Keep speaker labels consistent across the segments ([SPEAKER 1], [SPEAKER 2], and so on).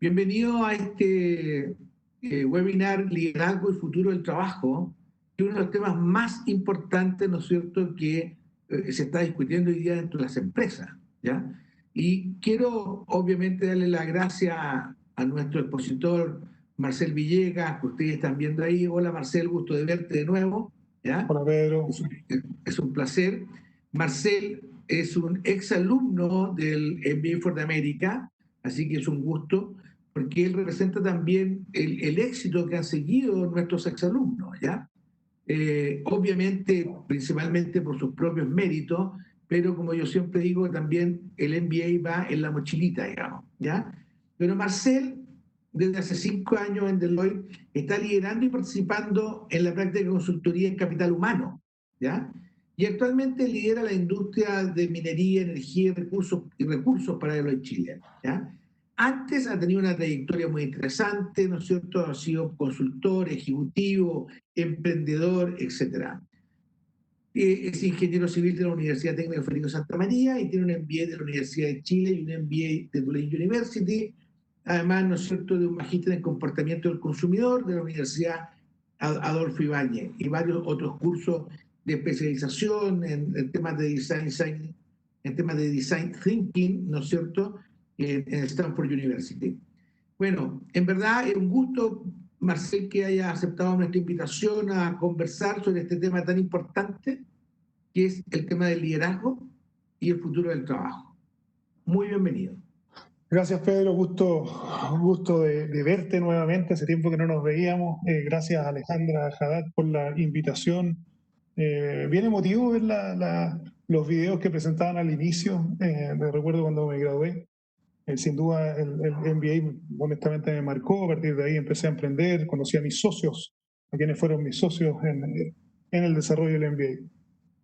[SPEAKER 1] Bienvenido a este webinar Liderazgo y Futuro del Trabajo, que es uno de los temas más importantes, ¿no es cierto?, que se está discutiendo hoy día dentro de las empresas, ¿ya? Y quiero, obviamente, darle las gracias a nuestro expositor, Marcel Villegas, que ustedes están viendo ahí. Hola, Marcel, gusto de verte de nuevo, ¿ya?
[SPEAKER 2] Hola, Pedro.
[SPEAKER 1] Es un placer. Marcel es un exalumno del MBA for the America, así que es un gusto, porque él representa también el éxito que han seguido nuestros exalumnos, ¿ya? Obviamente, principalmente por sus propios méritos, pero como yo siempre digo, también el MBA va en la mochilita, digamos, ¿ya? Pero Marcel, desde hace 5 años en Deloitte, está liderando y participando en la práctica de consultoría en capital humano, ¿ya? Y actualmente lidera la industria de minería, energía y recursos para Deloitte Chile, ¿ya? Antes ha tenido una trayectoria muy interesante, ¿no es cierto? Ha sido consultor, ejecutivo, emprendedor, etcétera. Es ingeniero civil de la Universidad Técnica Federico Santa María y tiene un MBA de la Universidad de Chile y un MBA de Tulane University. Además, ¿no es cierto?, de un magíster en comportamiento del consumidor de la Universidad Adolfo Ibáñez y varios otros cursos de especialización en temas de design thinking, ¿no es cierto?, en Stanford University. Bueno, en verdad es un gusto, Marcel, que haya aceptado nuestra invitación a conversar sobre este tema tan importante, que es el tema del liderazgo y el futuro del trabajo. Muy bienvenido.
[SPEAKER 2] Gracias, Pedro. Gusto de verte nuevamente. Hace tiempo que no nos veíamos. Gracias, Alejandra Haddad, por la invitación. Bien emotivo ver los videos que presentaban al inicio. Me recuerdo cuando me gradué. Sin duda, el MBA honestamente me marcó. A partir de ahí empecé a emprender. Conocí a mis socios, a quienes fueron mis socios en el desarrollo del MBA.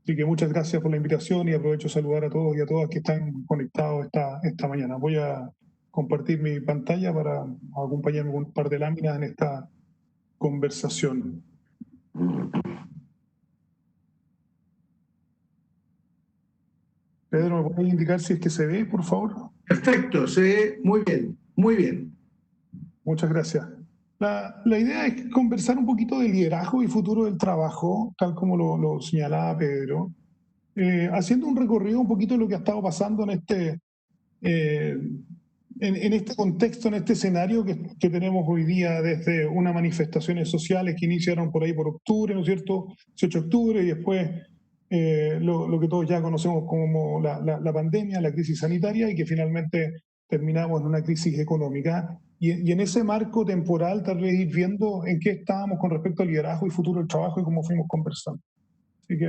[SPEAKER 2] Así que muchas gracias por la invitación y aprovecho saludar a todos y a todas que están conectados esta mañana. Voy a compartir mi pantalla para acompañarme con un par de láminas en esta conversación. Pedro, ¿me puedes indicar si es que se ve, por favor?
[SPEAKER 1] Perfecto, se ve muy bien, muy bien.
[SPEAKER 2] Muchas gracias. La idea es conversar un poquito de liderazgo y futuro del trabajo, tal como lo señalaba Pedro, haciendo un recorrido un poquito de lo que ha estado pasando en este contexto, en este escenario que tenemos hoy día, desde unas manifestaciones sociales que iniciaron por ahí por octubre, ¿no es cierto?, 18 de octubre, y después lo que todos ya conocemos como la pandemia, la crisis sanitaria, y que finalmente terminamos en una crisis económica. Y en ese marco temporal, tal vez ir viendo en qué estábamos con respecto al liderazgo y futuro del trabajo y cómo fuimos conversando. Así que,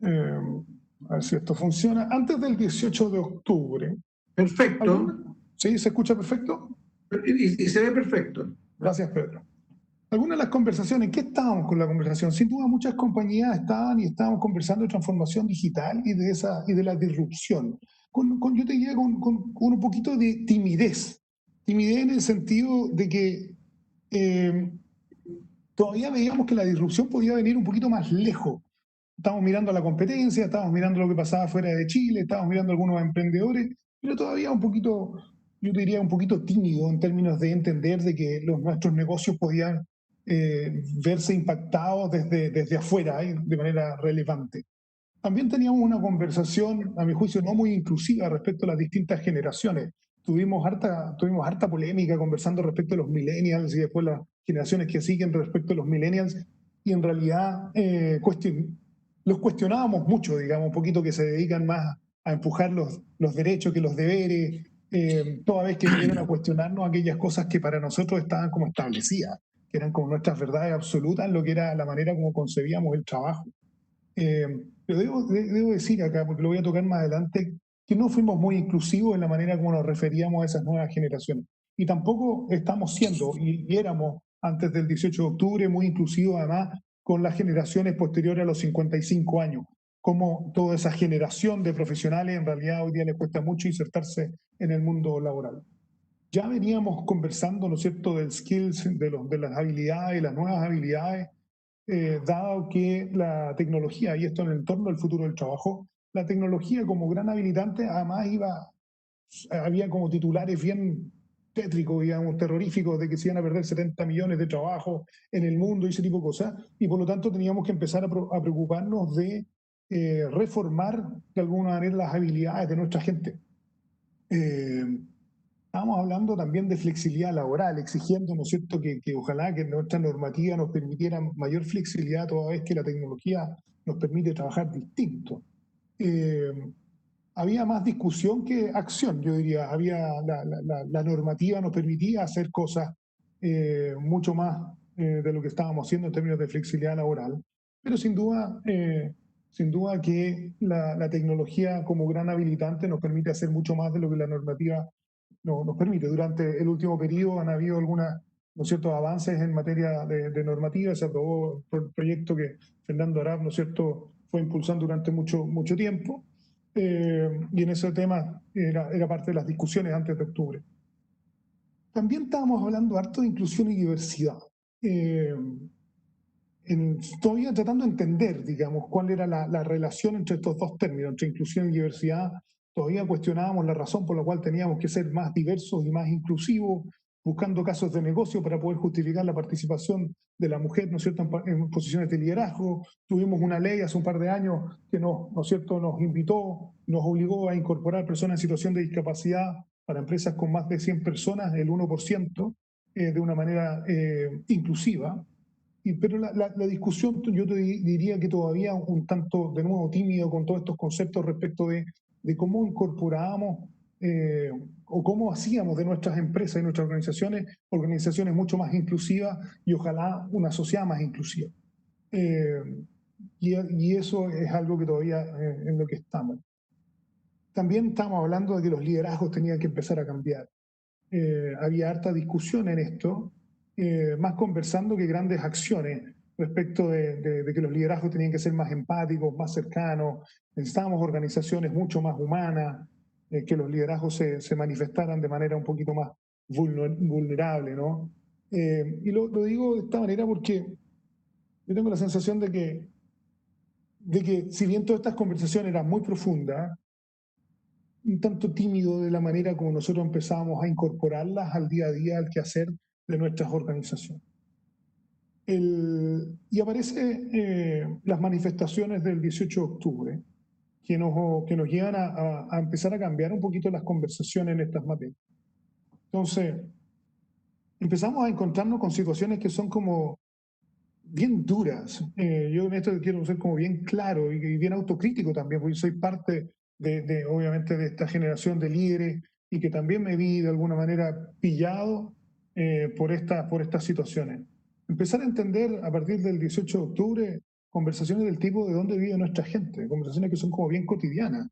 [SPEAKER 2] a ver si esto funciona. Antes del 18 de octubre,
[SPEAKER 1] Perfecto.
[SPEAKER 2] ¿sí? ¿Se escucha perfecto?
[SPEAKER 1] Y se ve perfecto.
[SPEAKER 2] Gracias, Pedro. Algunas de las conversaciones, ¿qué estábamos con la conversación? Sin duda muchas compañías estábamos conversando de transformación digital y de la disrupción. Yo te diría con un poquito de timidez. Timidez en el sentido de que todavía veíamos que la disrupción podía venir un poquito más lejos. Estábamos mirando a la competencia, estábamos mirando lo que pasaba fuera de Chile, estábamos mirando a algunos emprendedores, pero todavía un poquito, yo te diría un poquito tímido en términos de entender de que nuestros negocios podían verse impactados desde afuera de manera relevante. También teníamos una conversación, a mi juicio, no muy inclusiva respecto a las distintas generaciones. Tuvimos harta polémica conversando respecto a los millennials y después las generaciones que siguen respecto a los millennials, y en realidad los cuestionábamos mucho, digamos, un poquito, que se dedican más a empujar los derechos que los deberes, toda vez que vinieron a cuestionarnos aquellas cosas que para nosotros estaban como establecidas, que eran como nuestras verdades absolutas en lo que era la manera como concebíamos el trabajo. Pero debo decir acá, porque lo voy a tocar más adelante, que no fuimos muy inclusivos en la manera como nos referíamos a esas nuevas generaciones. Y tampoco estamos siendo, y éramos antes del 18 de octubre, muy inclusivos además con las generaciones posteriores a los 55 años. Como toda esa generación de profesionales en realidad hoy día les cuesta mucho insertarse en el mundo laboral. Ya veníamos conversando, ¿no es cierto?, del skills, de las habilidades, las nuevas habilidades, dado que la tecnología, y esto en el entorno del futuro del trabajo, la tecnología como gran habilitante además iba había como titulares bien tétricos, digamos, terroríficos, de que se iban a perder 70 millones de trabajos en el mundo y ese tipo de cosas, y por lo tanto teníamos que empezar a preocuparnos de reformar de alguna manera las habilidades de nuestra gente. Estábamos hablando también de flexibilidad laboral, exigiendo, ¿no es cierto?, que ojalá que nuestra normativa nos permitiera mayor flexibilidad toda vez que la tecnología nos permite trabajar distinto. Había más discusión que acción, yo diría. La normativa nos permitía hacer cosas mucho más de lo que estábamos haciendo en términos de flexibilidad laboral, pero sin duda que la tecnología como gran habilitante nos permite hacer mucho más de lo que la normativa nos permite. Durante el último periodo han habido algunos, ¿no es cierto?, avances en materia de normativa. Se aprobó el proyecto que Fernando Arap, ¿no es cierto?, fue impulsando durante mucho tiempo, y en ese tema era parte de las discusiones antes de octubre. También estábamos hablando harto de inclusión y diversidad. Todavía tratando de entender, digamos, cuál era la relación entre estos dos términos, entre inclusión y diversidad. Todavía cuestionábamos la razón por la cual teníamos que ser más diversos y más inclusivos, buscando casos de negocio para poder justificar la participación de la mujer, ¿no es cierto?, en posiciones de liderazgo. Tuvimos una ley hace un par de años que ¿no es cierto?, nos invitó, nos obligó a incorporar personas en situación de discapacidad para empresas con más de 100 personas, el 1%, de una manera inclusiva. Pero la discusión, yo te diría que todavía un tanto, de nuevo, tímido con todos estos conceptos respecto de cómo incorporábamos o cómo hacíamos de nuestras empresas y nuestras organizaciones mucho más inclusivas y ojalá una sociedad más inclusiva. Y eso es algo que todavía en lo que estamos. También estamos hablando de que los liderazgos tenían que empezar a cambiar. Había harta discusión en esto, más conversando que grandes acciones respecto de que los liderazgos tenían que ser más empáticos, más cercanos. Necesitábamos organizaciones mucho más humanas, que los liderazgos se manifestaran de manera un poquito más vulnerable, ¿no? Y lo digo de esta manera porque yo tengo la sensación de que si bien todas estas conversaciones eran muy profundas, un tanto tímido de la manera como nosotros empezamos a incorporarlas al día a día, al quehacer de nuestras organizaciones. Y aparecen las manifestaciones del 18 de octubre, que nos llevan a empezar a cambiar un poquito las conversaciones en estas materias. Entonces, empezamos a encontrarnos con situaciones que son como bien duras. Yo en esto quiero ser como bien claro y bien autocrítico también, porque soy parte obviamente de esta generación de líderes y que también me vi de alguna manera pillado por estas situaciones. Empezar a entender a partir del 18 de octubre conversaciones del tipo de dónde vive nuestra gente, conversaciones que son como bien cotidianas.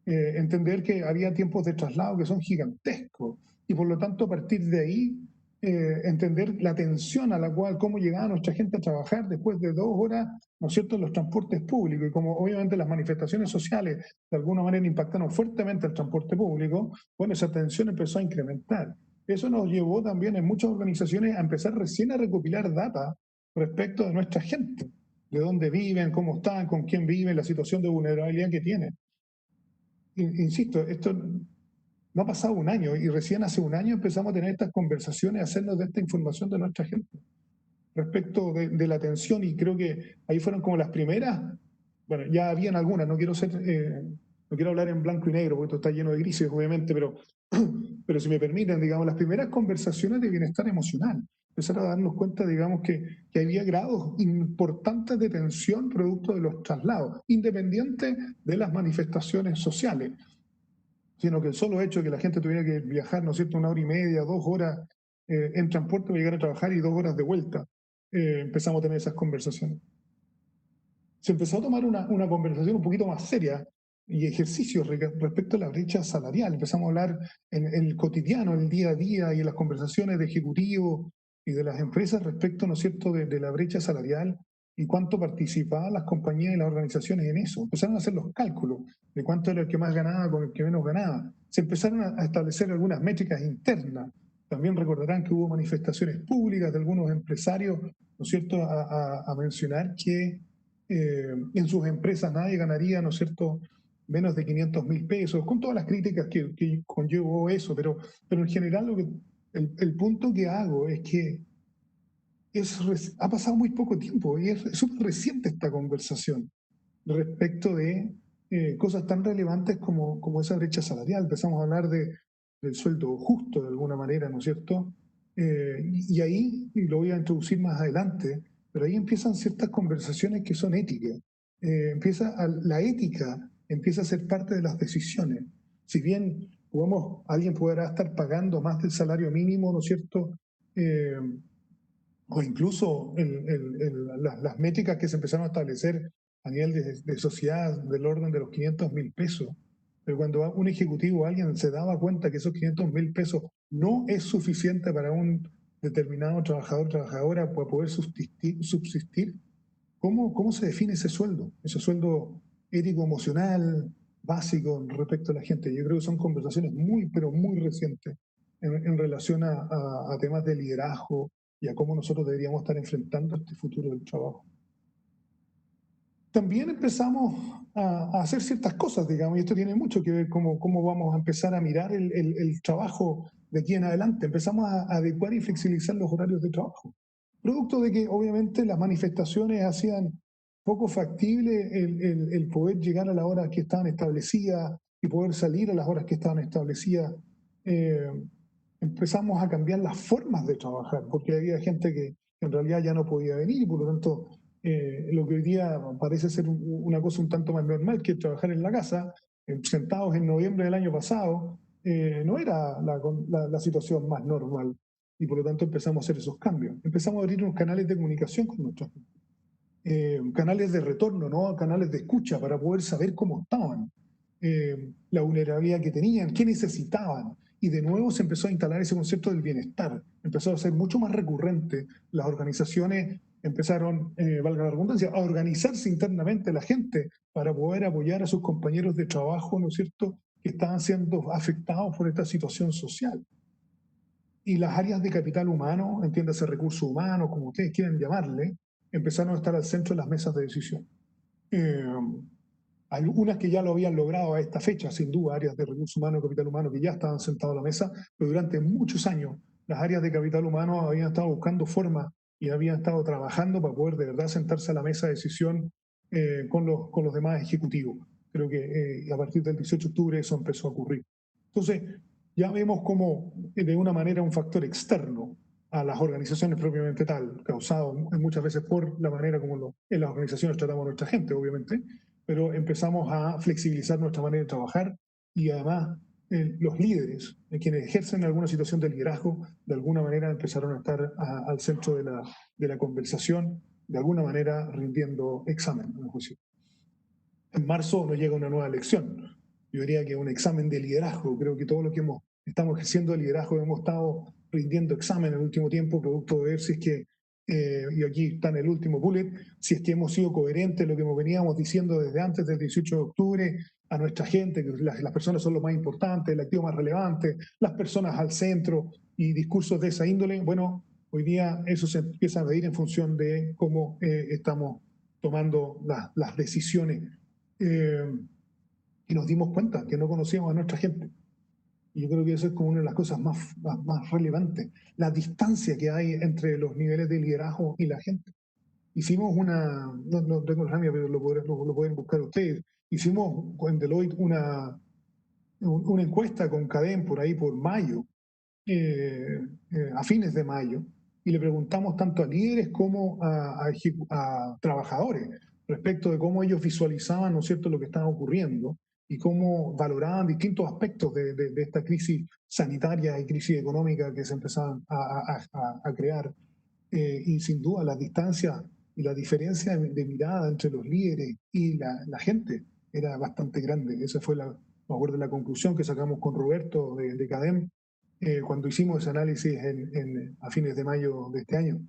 [SPEAKER 2] Entender que había tiempos de traslado que son gigantescos y por lo tanto a partir de ahí entender la tensión a la cual, cómo llegaba nuestra gente a trabajar después de 2 horas, ¿no es cierto?, en los transportes públicos, y como obviamente las manifestaciones sociales de alguna manera impactaron fuertemente el transporte público, bueno, esa tensión empezó a incrementar. Eso nos llevó también en muchas organizaciones a empezar recién a recopilar data respecto de nuestra gente, de dónde viven, cómo están, con quién viven, la situación de vulnerabilidad que tienen. Insisto, esto no ha pasado un año y recién hace un año empezamos a tener estas conversaciones, a hacernos de esta información de nuestra gente respecto de la atención, y creo que ahí fueron como las primeras. Bueno, ya habían algunas, no quiero hablar en blanco y negro porque esto está lleno de grises obviamente, pero si me permiten, digamos, las primeras conversaciones de bienestar emocional, empezar a darnos cuenta, digamos, que había grados importantes de tensión producto de los traslados, independiente de las manifestaciones sociales, sino que el solo hecho de que la gente tuviera que viajar, ¿no es cierto?, 1 hora y media, 2 horas en transporte para llegar a trabajar y 2 horas de vuelta, empezamos a tener esas conversaciones. Se empezó a tomar una conversación un poquito más seria y ejercicios respecto a la brecha salarial. Empezamos a hablar en el cotidiano, en el día a día y en las conversaciones de ejecutivos y de las empresas respecto, ¿no es cierto?, de la brecha salarial y cuánto participaban las compañías y las organizaciones en eso. Empezaron a hacer los cálculos de cuánto era el que más ganaba con el que menos ganaba. Se empezaron a establecer algunas métricas internas. También recordarán que hubo manifestaciones públicas de algunos empresarios, ¿no es cierto?, a mencionar que en sus empresas nadie ganaría, ¿no es cierto?, menos de 500.000 pesos, con todas las críticas que conllevó eso, pero en general el punto que hago es que ha pasado muy poco tiempo y es súper reciente esta conversación respecto de cosas tan relevantes como esa brecha salarial. Empezamos a hablar del sueldo justo de alguna manera, ¿no es cierto? Y ahí, y lo voy a introducir más adelante, pero ahí empiezan ciertas conversaciones que son éticas. La ética empieza a ser parte de las decisiones. Si bien alguien podrá estar pagando más del salario mínimo, ¿no es cierto? O incluso las métricas que se empezaron a establecer a nivel de sociedad del orden de los 500.000 pesos. Pero cuando un ejecutivo o alguien se daba cuenta que esos 500.000 pesos no es suficiente para un determinado trabajador o trabajadora para poder subsistir, ¿cómo se define ese sueldo? Ese sueldo ético-emocional, básico respecto a la gente. Yo creo que son conversaciones muy, pero muy recientes en relación a temas de liderazgo y a cómo nosotros deberíamos estar enfrentando este futuro del trabajo. También empezamos a hacer ciertas cosas, digamos, y esto tiene mucho que ver cómo vamos a empezar a mirar el trabajo de aquí en adelante. Empezamos a adecuar y flexibilizar los horarios de trabajo, producto de que obviamente las manifestaciones hacían poco factible el poder llegar a las horas que estaban establecidas y poder salir a las horas que estaban establecidas. Empezamos a cambiar las formas de trabajar, porque había gente que en realidad ya no podía venir y por lo tanto lo que hoy día parece ser una cosa un tanto más normal, que es trabajar en la casa, sentados en noviembre del año pasado, no era la situación más normal y por lo tanto empezamos a hacer esos cambios. Empezamos a abrir unos canales de comunicación con nuestra gente, canales de retorno, ¿no? Canales de escucha para poder saber cómo estaban, la vulnerabilidad que tenían, qué necesitaban. Y de nuevo se empezó a instalar ese concepto del bienestar, empezó a ser mucho más recurrente. Las organizaciones empezaron, valga la redundancia, a organizarse internamente la gente para poder apoyar a sus compañeros de trabajo, ¿no es cierto?, que estaban siendo afectados por esta situación social. Y las áreas de capital humano, entiéndase recursos humanos, como ustedes quieran llamarle, empezaron a estar al centro de las mesas de decisión. Algunas que ya lo habían logrado a esta fecha, sin duda, áreas de recursos humanos y capital humano que ya estaban sentados a la mesa, pero durante muchos años las áreas de capital humano habían estado buscando formas y habían estado trabajando para poder de verdad sentarse a la mesa de decisión con los demás ejecutivos. Creo que a partir del 18 de octubre eso empezó a ocurrir. Entonces, ya vemos como de una manera un factor externo a las organizaciones propiamente tal, causado muchas veces por la manera como en las organizaciones tratamos a nuestra gente, obviamente, pero empezamos a flexibilizar nuestra manera de trabajar y además los líderes, quienes ejercen alguna situación de liderazgo, de alguna manera empezaron a estar al centro de la conversación, de alguna manera rindiendo examen, en el juicio. En marzo nos llega una nueva elección. Yo diría que un examen de liderazgo. Creo que todo lo que estamos ejerciendo de liderazgo hemos estado rindiendo examen en el último tiempo, producto de ver si es que, y aquí está en el último bullet, si es que hemos sido coherentes en lo que veníamos diciendo desde antes del 18 de octubre a nuestra gente, que las personas son lo más importante, el activo más relevante, las personas al centro y discursos de esa índole. Bueno, hoy día eso se empieza a medir en función de cómo estamos tomando las decisiones. Y nos dimos cuenta que no conocíamos a nuestra gente. Y yo creo que eso es como una de las cosas más relevantes, la distancia que hay entre los niveles de liderazgo y la gente. Hicimos no tengo la mía, pero lo pueden buscar ustedes. Hicimos en Deloitte una encuesta con Cadem por ahí por mayo, a fines de mayo, y le preguntamos tanto a líderes como a trabajadores respecto de cómo ellos visualizaban, ¿no es cierto?, lo que estaba ocurriendo y cómo valoraban distintos aspectos de esta crisis sanitaria y crisis económica que se empezaban a crear. Y sin duda la distancia y la diferencia de mirada entre los líderes y la gente era bastante grande. Esa fue me acuerdo, la conclusión que sacamos con Roberto de Cadem cuando hicimos ese análisis a fines de mayo de este año.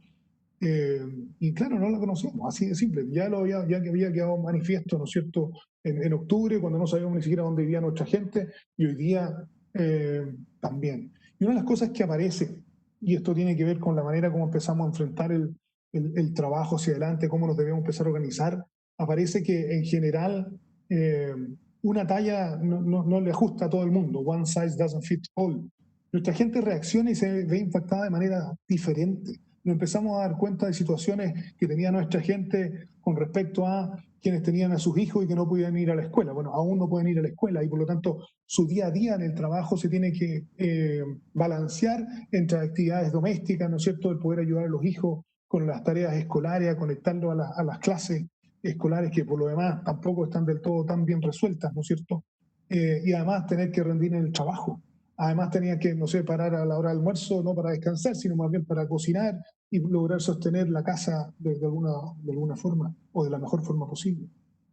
[SPEAKER 2] Y claro, no la conocíamos, así de simple. Ya que había quedado manifiesto, ¿no es cierto?, en octubre, cuando no sabíamos ni siquiera dónde vivía nuestra gente, y hoy día también. Y una de las cosas que aparece, y esto tiene que ver con la manera como empezamos a enfrentar el trabajo hacia adelante, cómo nos debemos empezar a organizar, aparece que en general una talla no le ajusta a todo el mundo, one size doesn't fit all. Nuestra gente reacciona y se ve impactada de manera diferente. Nos empezamos a dar cuenta de situaciones que tenía nuestra gente con respecto a quienes tenían a sus hijos y que no podían ir a la escuela. Bueno, aún no pueden ir a la escuela y por lo tanto su día a día en el trabajo se tiene que balancear entre actividades domésticas, ¿no es cierto?, el poder ayudar a los hijos con las tareas escolares, a conectarlo a las clases escolares que por lo demás tampoco están del todo tan bien resueltas, ¿no es cierto? Y además tener que rendir en el trabajo. Además tenía que, no sé, parar a la hora del almuerzo, no para descansar, sino más bien para cocinar y lograr sostener la casa de alguna forma o de la mejor forma posible.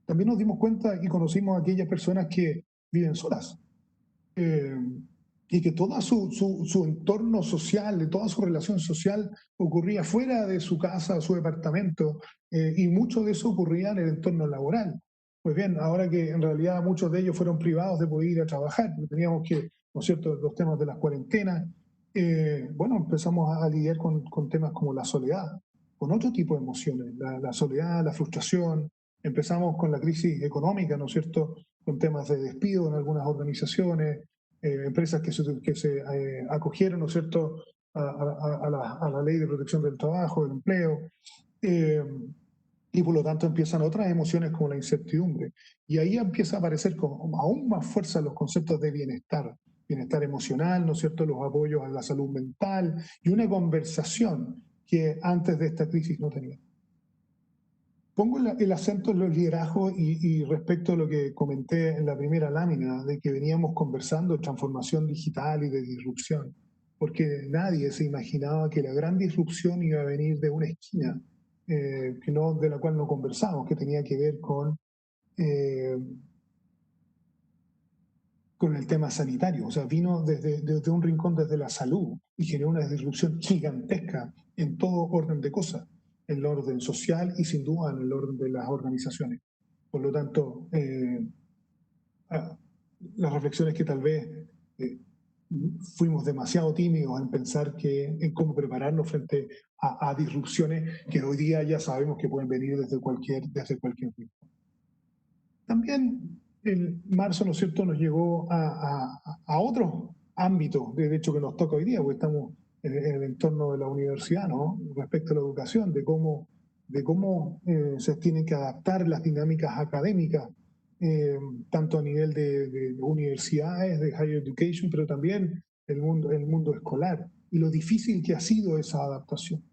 [SPEAKER 2] También nos dimos cuenta y conocimos a aquellas personas que viven solas y que todo su entorno social, toda su relación social ocurría fuera de su casa, su departamento, y mucho de eso ocurría en el entorno laboral. Pues bien, ahora que en realidad muchos de ellos fueron privados de poder ir a trabajar, porque teníamos que, ¿no es cierto?, los temas de las cuarentenas, bueno, empezamos a lidiar con temas como la soledad, con otro tipo de emociones, la soledad, la frustración. Empezamos con la crisis económica, ¿no es cierto?, con temas de despido en algunas organizaciones, empresas que se acogieron, ¿no es cierto?, a la ley de protección del trabajo, del empleo, eh, y por lo tanto empiezan otras emociones como la incertidumbre. Y ahí empieza a aparecer con aún más fuerza los conceptos de bienestar emocional, ¿no es cierto?, los apoyos a la salud mental y una conversación que antes de esta crisis no tenía. Pongo el acento en los liderazgos y respecto a lo que comenté en la primera lámina, de que veníamos conversando de transformación digital y de disrupción, porque nadie se imaginaba que la gran disrupción iba a venir de una esquina, que no, de la cual no conversamos, que tenía que ver eh, con el tema sanitario. O sea, vino desde un rincón, desde la salud, y generó una disrupción gigantesca en todo orden de cosas, en el orden social y sin duda en el orden de las organizaciones. Por lo tanto, las reflexiones que tal vez eh, fuimos demasiado tímidos en pensar en cómo prepararnos frente a disrupciones que hoy día ya sabemos que pueden venir desde cualquier punto. También en marzo, ¿no es cierto?, nos llegó a otros ámbitos, de hecho, que nos toca hoy día, porque estamos en el entorno de la universidad, ¿no?, respecto a la educación, de cómo se tienen que adaptar las dinámicas académicas, tanto a nivel de universidades, de higher education, pero también el mundo escolar, y lo difícil que ha sido esa adaptación.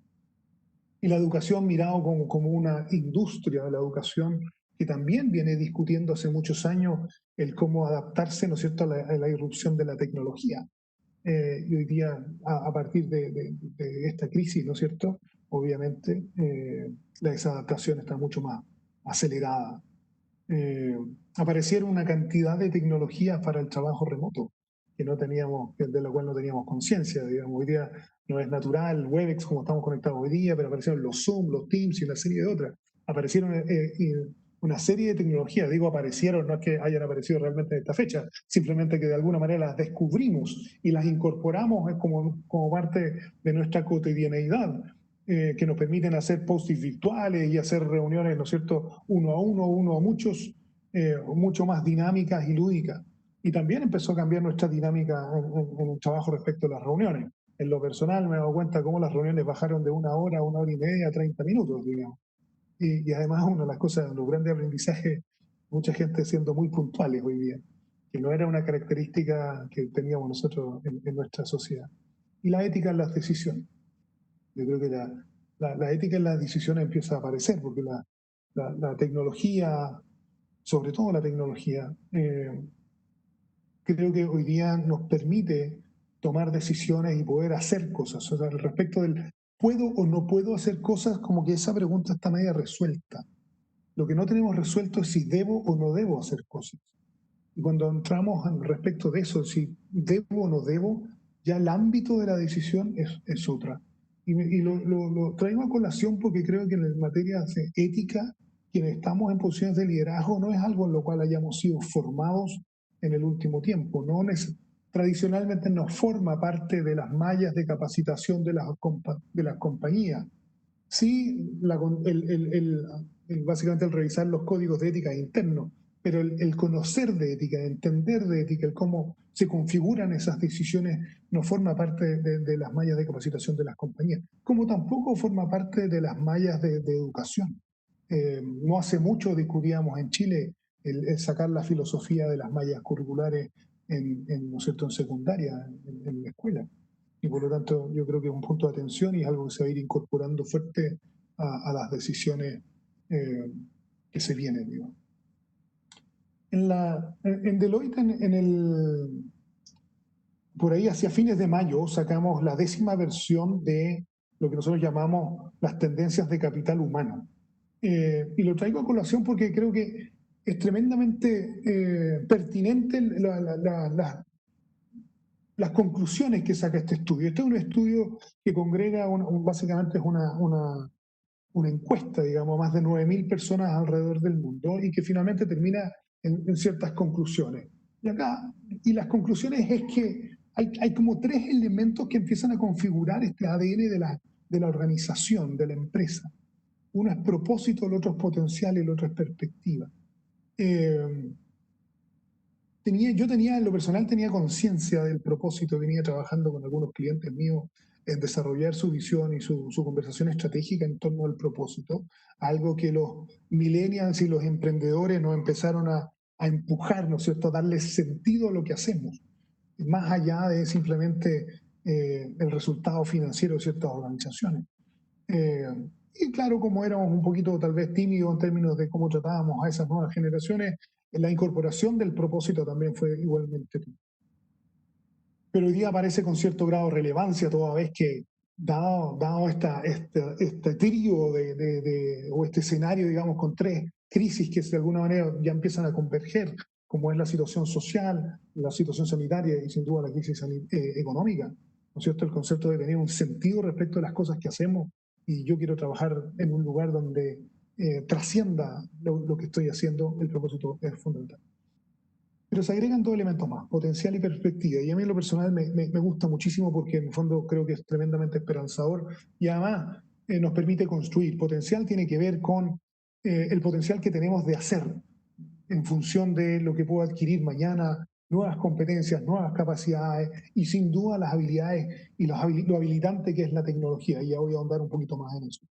[SPEAKER 2] Y la educación mirado como una industria de la educación que también viene discutiendo hace muchos años el cómo adaptarse, ¿no es cierto?, a la irrupción de la tecnología. Y hoy día, a partir de esta crisis, ¿no es cierto?, obviamente la desadaptación está mucho más acelerada. Aparecieron una cantidad de tecnologías para el trabajo remoto que no teníamos, de la cual no teníamos conciencia, digamos. Hoy día no es natural Webex como estamos conectados hoy día, pero aparecieron los Zoom, los Teams y una serie de otras. Aparecieron una serie de tecnologías, digo aparecieron, no es que hayan aparecido realmente en esta fecha, simplemente que de alguna manera las descubrimos y las incorporamos como parte de nuestra cotidianeidad. Que nos permiten hacer post-its virtuales y hacer reuniones, ¿no es cierto?, uno a muchos, mucho más dinámicas y lúdicas. Y también empezó a cambiar nuestra dinámica en el trabajo respecto a las reuniones. En lo personal me he dado cuenta cómo las reuniones bajaron de 1 hora, 1 hora y media a 30 minutos, digamos. Y además una de las cosas, los grandes aprendizajes, mucha gente siendo muy puntuales hoy día, que no era una característica que teníamos nosotros en nuestra sociedad. Y la ética en las decisiones. Yo creo que la ética en las decisiones empieza a aparecer, porque la tecnología, sobre todo la tecnología, creo que hoy día nos permite tomar decisiones y poder hacer cosas. O sea, al respecto del ¿puedo o no puedo hacer cosas? Como que esa pregunta está media resuelta. Lo que no tenemos resuelto es si debo o no debo hacer cosas. Y cuando entramos al respecto de eso, si debo o no debo, ya el ámbito de la decisión es otra. Y lo traigo a colación porque creo que en materia de ética, quienes estamos en posiciones de liderazgo, no es algo en lo cual hayamos sido formados en el último tiempo. Tradicionalmente nos forma parte de las mallas de capacitación de las compañías. Sí, básicamente el revisar los códigos de ética internos, pero el conocer de ética, entender de ética, el cómo se configuran esas decisiones, no forma parte de las mallas de capacitación de las compañías, como tampoco forma parte de las mallas de educación. No hace mucho discutíamos en Chile el sacar la filosofía de las mallas curriculares ¿no es cierto?, en secundaria, en la escuela. Y por lo tanto yo creo que es un punto de atención y es algo que se va a ir incorporando fuerte a las decisiones que se vienen, digamos. En Deloitte, por ahí hacia fines de mayo, sacamos la 10ª versión de lo que nosotros llamamos las tendencias de capital humano. Y lo traigo a colación porque creo que es tremendamente pertinente las conclusiones que saca este estudio. Este es un estudio que congrega, básicamente es una encuesta, digamos, más de 9.000 personas alrededor del mundo y que finalmente termina en ciertas conclusiones. Y las conclusiones es que hay como 3 elementos que empiezan a configurar este ADN de la organización, de la empresa. Uno es propósito, el otro es potencial y el otro es perspectiva. Yo tenía, en lo personal, tenía conciencia del propósito, venía trabajando con algunos clientes míos en desarrollar su visión y su conversación estratégica en torno al propósito, algo que los millennials y los emprendedores nos empezaron a empujar, ¿no es cierto?, a darle sentido a lo que hacemos, más allá de simplemente el resultado financiero de ciertas organizaciones. Y claro, como éramos un poquito tal vez tímidos en términos de cómo tratábamos a esas nuevas generaciones, la incorporación del propósito también fue igualmente. Pero hoy día aparece con cierto grado de relevancia, toda vez que, dado este trío o este escenario, digamos, con 3 crisis que de alguna manera ya empiezan a converger, como es la situación social, la situación sanitaria y sin duda la crisis económica, ¿no es cierto? El concepto de tener un sentido respecto a las cosas que hacemos, y yo quiero trabajar en un lugar donde trascienda lo que estoy haciendo, el propósito es fundamental. Pero se agregan 2 elementos más, potencial y perspectiva. Y a mí en lo personal me gusta muchísimo porque en el fondo creo que es tremendamente esperanzador y además nos permite construir. Potencial tiene que ver con el potencial que tenemos de hacer en función de lo que puedo adquirir mañana, nuevas competencias, nuevas capacidades y sin duda las habilidades y lo habilitante que es la tecnología. Y ya voy a ahondar un poquito más en eso.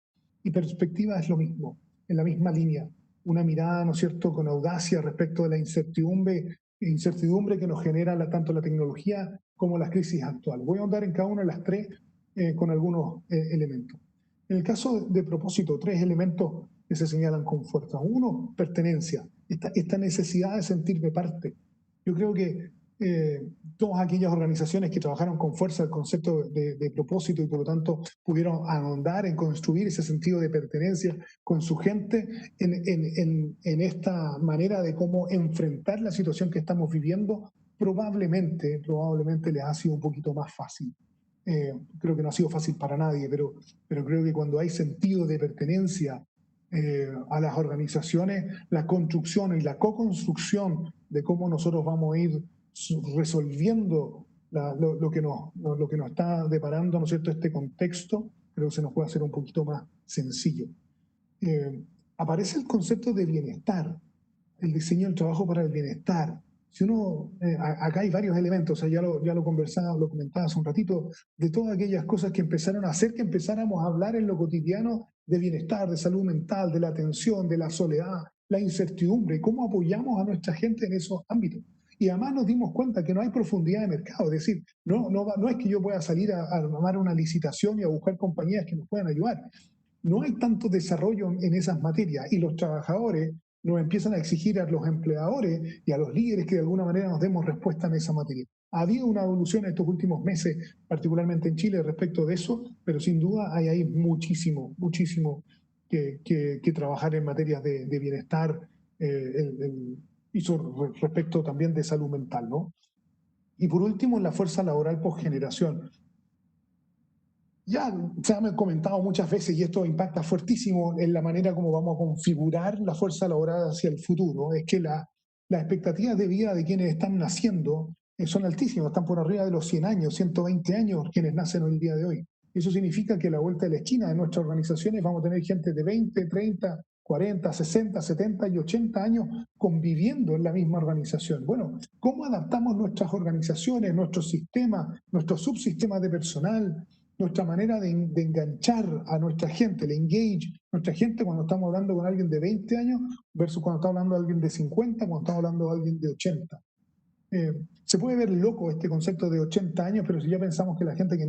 [SPEAKER 2] Y perspectiva es lo mismo, en la misma línea. Una mirada, ¿no es cierto?, con audacia respecto de la incertidumbre que nos genera tanto la tecnología como las crisis actuales. Voy a ahondar en cada una de las 3 con algunos elementos. En el caso de propósito, 3 elementos que se señalan con fuerza. Uno, pertenencia, esta necesidad de sentirme parte. Yo creo que todas aquellas organizaciones que trabajaron con fuerza el concepto de propósito y por lo tanto pudieron ahondar en construir ese sentido de pertenencia con su gente en esta manera de cómo enfrentar la situación que estamos viviendo, probablemente les ha sido un poquito más fácil. Creo que no ha sido fácil para nadie, pero creo que cuando hay sentido de pertenencia a las organizaciones, la construcción y la co-construcción de cómo nosotros vamos a ir resolviendo lo que nos está deparando, ¿no es cierto?, este contexto, creo que se nos puede hacer un poquito más sencillo. Aparece el concepto de bienestar, el diseño del trabajo para el bienestar. Si uno, acá hay varios elementos, o sea, ya lo comentaba hace un ratito, de todas aquellas cosas que empezaron a hacer que empezáramos a hablar en lo cotidiano de bienestar, de salud mental, de la atención, de la soledad, la incertidumbre, cómo apoyamos a nuestra gente en esos ámbitos. Y además nos dimos cuenta que no hay profundidad de mercado, es decir, no es que yo pueda salir a armar una licitación y a buscar compañías que nos puedan ayudar. No hay tanto desarrollo en esas materias y los trabajadores nos empiezan a exigir a los empleadores y a los líderes que de alguna manera nos demos respuesta en esa materia. Ha habido una evolución en estos últimos meses, particularmente en Chile, respecto de eso, pero sin duda hay ahí muchísimo que trabajar en materias de bienestar y respecto también de salud mental, ¿no? Y por último, la fuerza laboral posgeneración. Ya se ha comentado muchas veces y esto impacta fuertísimo en la manera como vamos a configurar la fuerza laboral hacia el futuro. Es que las expectativas de vida de quienes están naciendo son altísimas, están por arriba de los 100 años, 120 años quienes nacen hoy el día de hoy. Eso significa que a la vuelta de la esquina de nuestras organizaciones vamos a tener gente de 20, 30, 40, 60, 70 y 80 años conviviendo en la misma organización. Bueno, ¿cómo adaptamos nuestras organizaciones, nuestros sistemas, nuestros subsistemas de personal, nuestra manera de enganchar a nuestra gente, el engage, nuestra gente cuando estamos hablando con alguien de 20 años versus cuando estamos hablando de alguien de 50, cuando estamos hablando de alguien de 80? Se puede ver loco este concepto de 80 años, pero si ya pensamos que la gente que eh,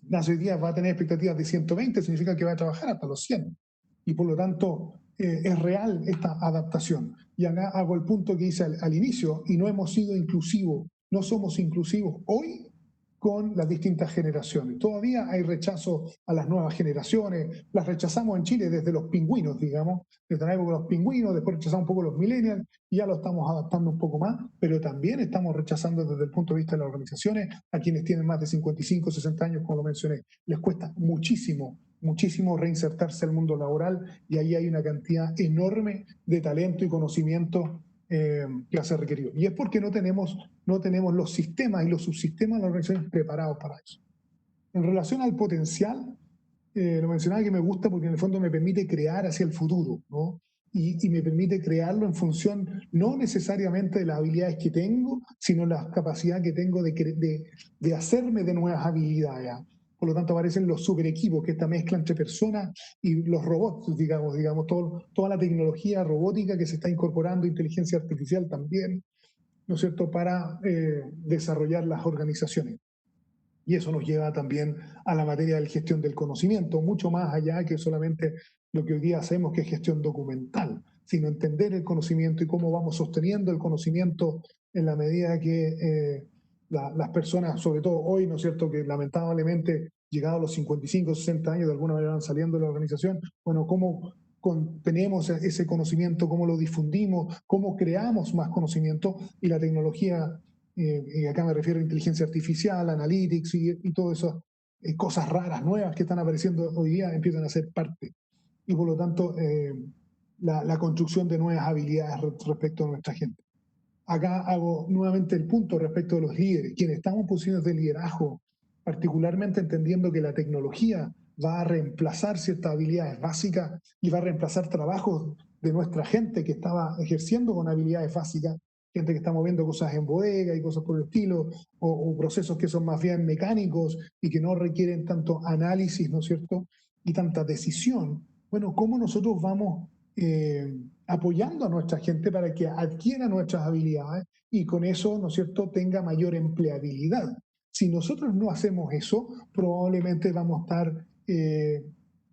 [SPEAKER 2] nace hoy día va a tener expectativas de 120, significa que va a trabajar hasta los 100. Y por lo tanto, es real esta adaptación. Y acá hago el punto que hice al inicio, y no hemos sido inclusivos, no somos inclusivos hoy con las distintas generaciones. Todavía hay rechazo a las nuevas generaciones, las rechazamos en Chile desde los pingüinos, digamos, desde la época de los pingüinos, después rechazamos un poco los millennials, y ya lo estamos adaptando un poco más, pero también estamos rechazando desde el punto de vista de las organizaciones a quienes tienen más de 55, 60 años, como lo mencioné. Les cuesta muchísimo, muchísimo reinsertarse al mundo laboral, y ahí hay una cantidad enorme de talento y conocimiento que hace requerido. Y es porque no tenemos los sistemas y los subsistemas de las organizaciones preparados para eso. En relación al potencial, lo mencionaba que me gusta porque en el fondo me permite crear hacia el futuro, ¿no? Y me permite crearlo en función no necesariamente de las habilidades que tengo, sino la capacidad que tengo de hacerme de nuevas habilidades. Por lo tanto, aparecen los super equipos, que esta mezcla entre personas y los robots, digamos toda la tecnología robótica que se está incorporando, inteligencia artificial también, ¿no es cierto?, para desarrollar las organizaciones. Y eso nos lleva también a la materia de la gestión del conocimiento, mucho más allá que solamente lo que hoy día hacemos, que es gestión documental, sino entender el conocimiento y cómo vamos sosteniendo el conocimiento en la medida que las personas, sobre todo hoy, ¿no es cierto?, que lamentablemente llegados a los 55, 60 años de alguna manera van saliendo de la organización, bueno, cómo tenemos ese conocimiento, cómo lo difundimos, cómo creamos más conocimiento, y la tecnología, y acá me refiero a inteligencia artificial, analytics y todas esas cosas raras, nuevas que están apareciendo hoy día, empiezan a ser parte. Y por lo tanto, la construcción de nuevas habilidades respecto a nuestra gente. Acá hago nuevamente el punto respecto de los líderes, quienes estamos en posiciones de liderazgo, particularmente entendiendo que la tecnología va a reemplazar ciertas habilidades básicas y va a reemplazar trabajos de nuestra gente que estaba ejerciendo con habilidades básicas, gente que está moviendo cosas en bodega y cosas por el estilo, o procesos que son más bien mecánicos y que no requieren tanto análisis, ¿no es cierto?, y tanta decisión. Bueno, ¿cómo nosotros vamos apoyando a nuestra gente para que adquiera nuestras habilidades y con eso, ¿no es cierto?, tenga mayor empleabilidad? Si nosotros no hacemos eso, probablemente vamos a estar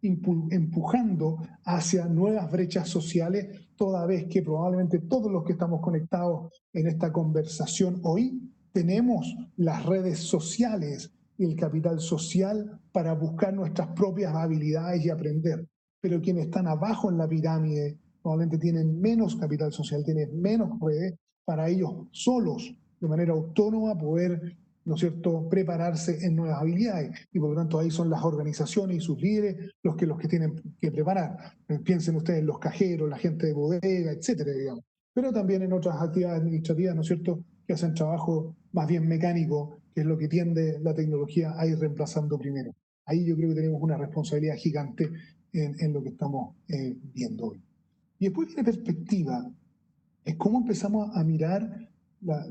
[SPEAKER 2] empujando hacia nuevas brechas sociales, toda vez que probablemente todos los que estamos conectados en esta conversación hoy tenemos las redes sociales y el capital social para buscar nuestras propias habilidades y aprender. Pero quienes están abajo en la pirámide probablemente tienen menos capital social, tienen menos redes para ellos solos, de manera autónoma, poder, ¿no es cierto?, prepararse en nuevas habilidades. Y por lo tanto ahí son las organizaciones y sus líderes los que tienen que preparar. Piensen ustedes en los cajeros, la gente de bodega, etcétera, digamos. Pero también en otras actividades administrativas, ¿no es cierto?, que hacen trabajo más bien mecánico, que es lo que tiende la tecnología a ir reemplazando primero. Ahí yo creo que tenemos una responsabilidad gigante en lo que estamos viendo hoy. Y después viene perspectiva, es cómo empezamos a mirar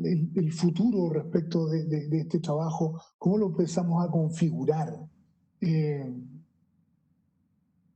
[SPEAKER 2] el futuro respecto de este trabajo, cómo lo empezamos a configurar.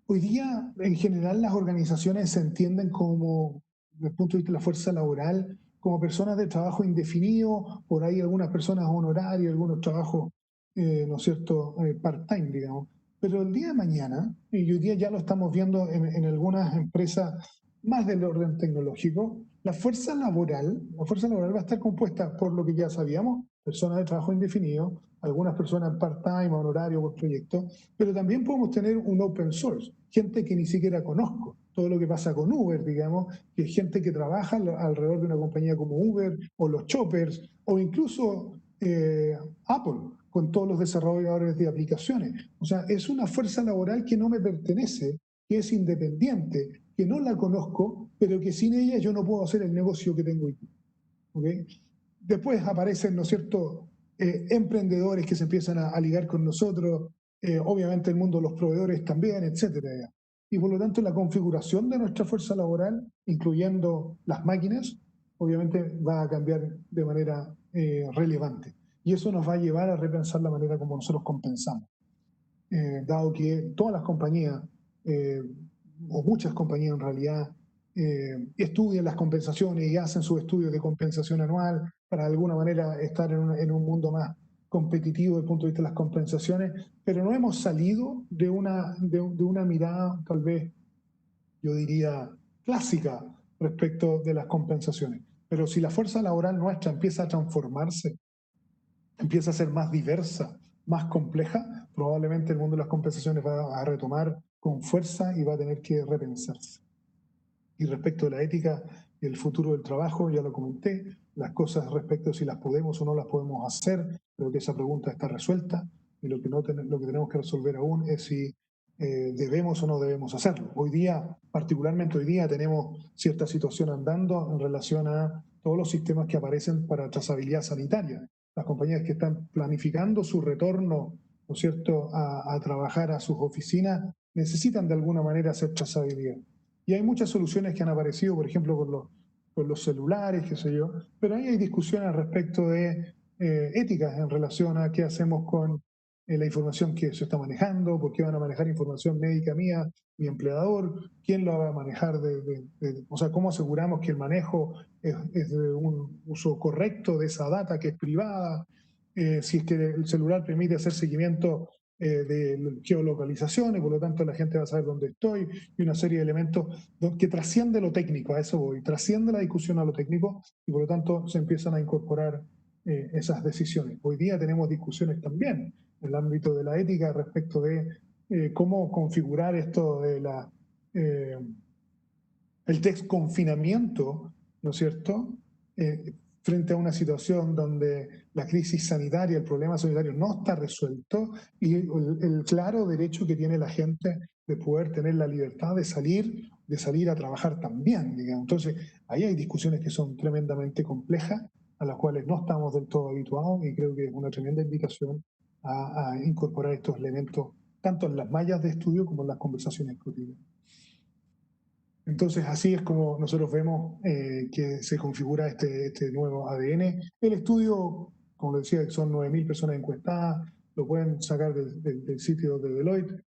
[SPEAKER 2] Hoy día, en general, las organizaciones se entienden como, desde el punto de vista de la fuerza laboral, como personas de trabajo indefinido, por ahí algunas personas honorarios, algunos trabajos, ¿no es cierto?, part-time, digamos. Pero el día de mañana, y hoy día ya lo estamos viendo en algunas empresas más del orden tecnológico, la fuerza laboral va a estar compuesta por lo que ya sabíamos, personas de trabajo indefinido, algunas personas part-time, honorario por proyecto, pero también podemos tener un open source, gente que ni siquiera conozco. Todo lo que pasa con Uber, digamos, que es gente que trabaja alrededor de una compañía como Uber, o los choppers, o incluso Apple, con todos los desarrolladores de aplicaciones. O sea, es una fuerza laboral que no me pertenece, que es independiente, que no la conozco, pero que sin ella yo no puedo hacer el negocio que tengo hoy. ¿Okay? Después aparecen, ¿no es cierto?, emprendedores que se empiezan a ligar con nosotros, obviamente el mundo de los proveedores también, etcétera. y por lo tanto la configuración de nuestra fuerza laboral, incluyendo las máquinas, obviamente va a cambiar de manera relevante. Y eso nos va a llevar a repensar la manera como nosotros compensamos. Dado que todas las compañías, o muchas compañías en realidad, estudian las compensaciones y hacen sus estudios de compensación anual para de alguna manera estar en un mundo más competitivo desde el punto de vista de las compensaciones, pero no hemos salido de una mirada tal vez, yo diría, clásica respecto de las compensaciones. Pero si la fuerza laboral nuestra empieza a transformarse, empieza a ser más diversa, más compleja, probablemente el mundo de las compensaciones va a retomar con fuerza y va a tener que repensarse. Y respecto de la ética y el futuro del trabajo, ya lo comenté, las cosas respecto a si las podemos o no las podemos hacer, creo que esa pregunta está resuelta y lo que tenemos que resolver aún es si debemos o no debemos hacerlo. Hoy día, particularmente hoy día, tenemos cierta situación andando en relación a todos los sistemas que aparecen para trazabilidad sanitaria. Las compañías que están planificando su retorno, ¿no es cierto?, a trabajar a sus oficinas, necesitan de alguna manera hacer trazabilidad. Y hay muchas soluciones que han aparecido, por ejemplo, con los celulares, qué sé yo, pero ahí hay discusiones respecto de éticas en relación a qué hacemos con la información que se está manejando, por qué van a manejar información médica mía, mi empleador, quién lo va a manejar, o sea, cómo aseguramos que el manejo es de un uso correcto de esa data que es privada, si es que el celular permite hacer seguimiento de geolocalización y por lo tanto la gente va a saber dónde estoy y una serie de elementos que trasciende lo técnico, a eso voy, trasciende la discusión a lo técnico y por lo tanto se empiezan a incorporar esas decisiones. Hoy día tenemos discusiones también en el ámbito de la ética respecto de cómo configurar esto de el desconfinamiento, ¿no es cierto?, frente a una situación donde la crisis sanitaria, el problema sanitario no está resuelto y el claro derecho que tiene la gente de poder tener la libertad de salir a trabajar también, digamos. Entonces, ahí hay discusiones que son tremendamente complejas, a las cuales no estamos del todo habituados y creo que es una tremenda invitación a incorporar estos elementos tanto en las mallas de estudio como en las conversaciones cotidianas. Entonces, así es como nosotros vemos que se configura este nuevo ADN. El estudio, como decía, son 9.000 personas encuestadas, lo pueden sacar del sitio de Deloitte.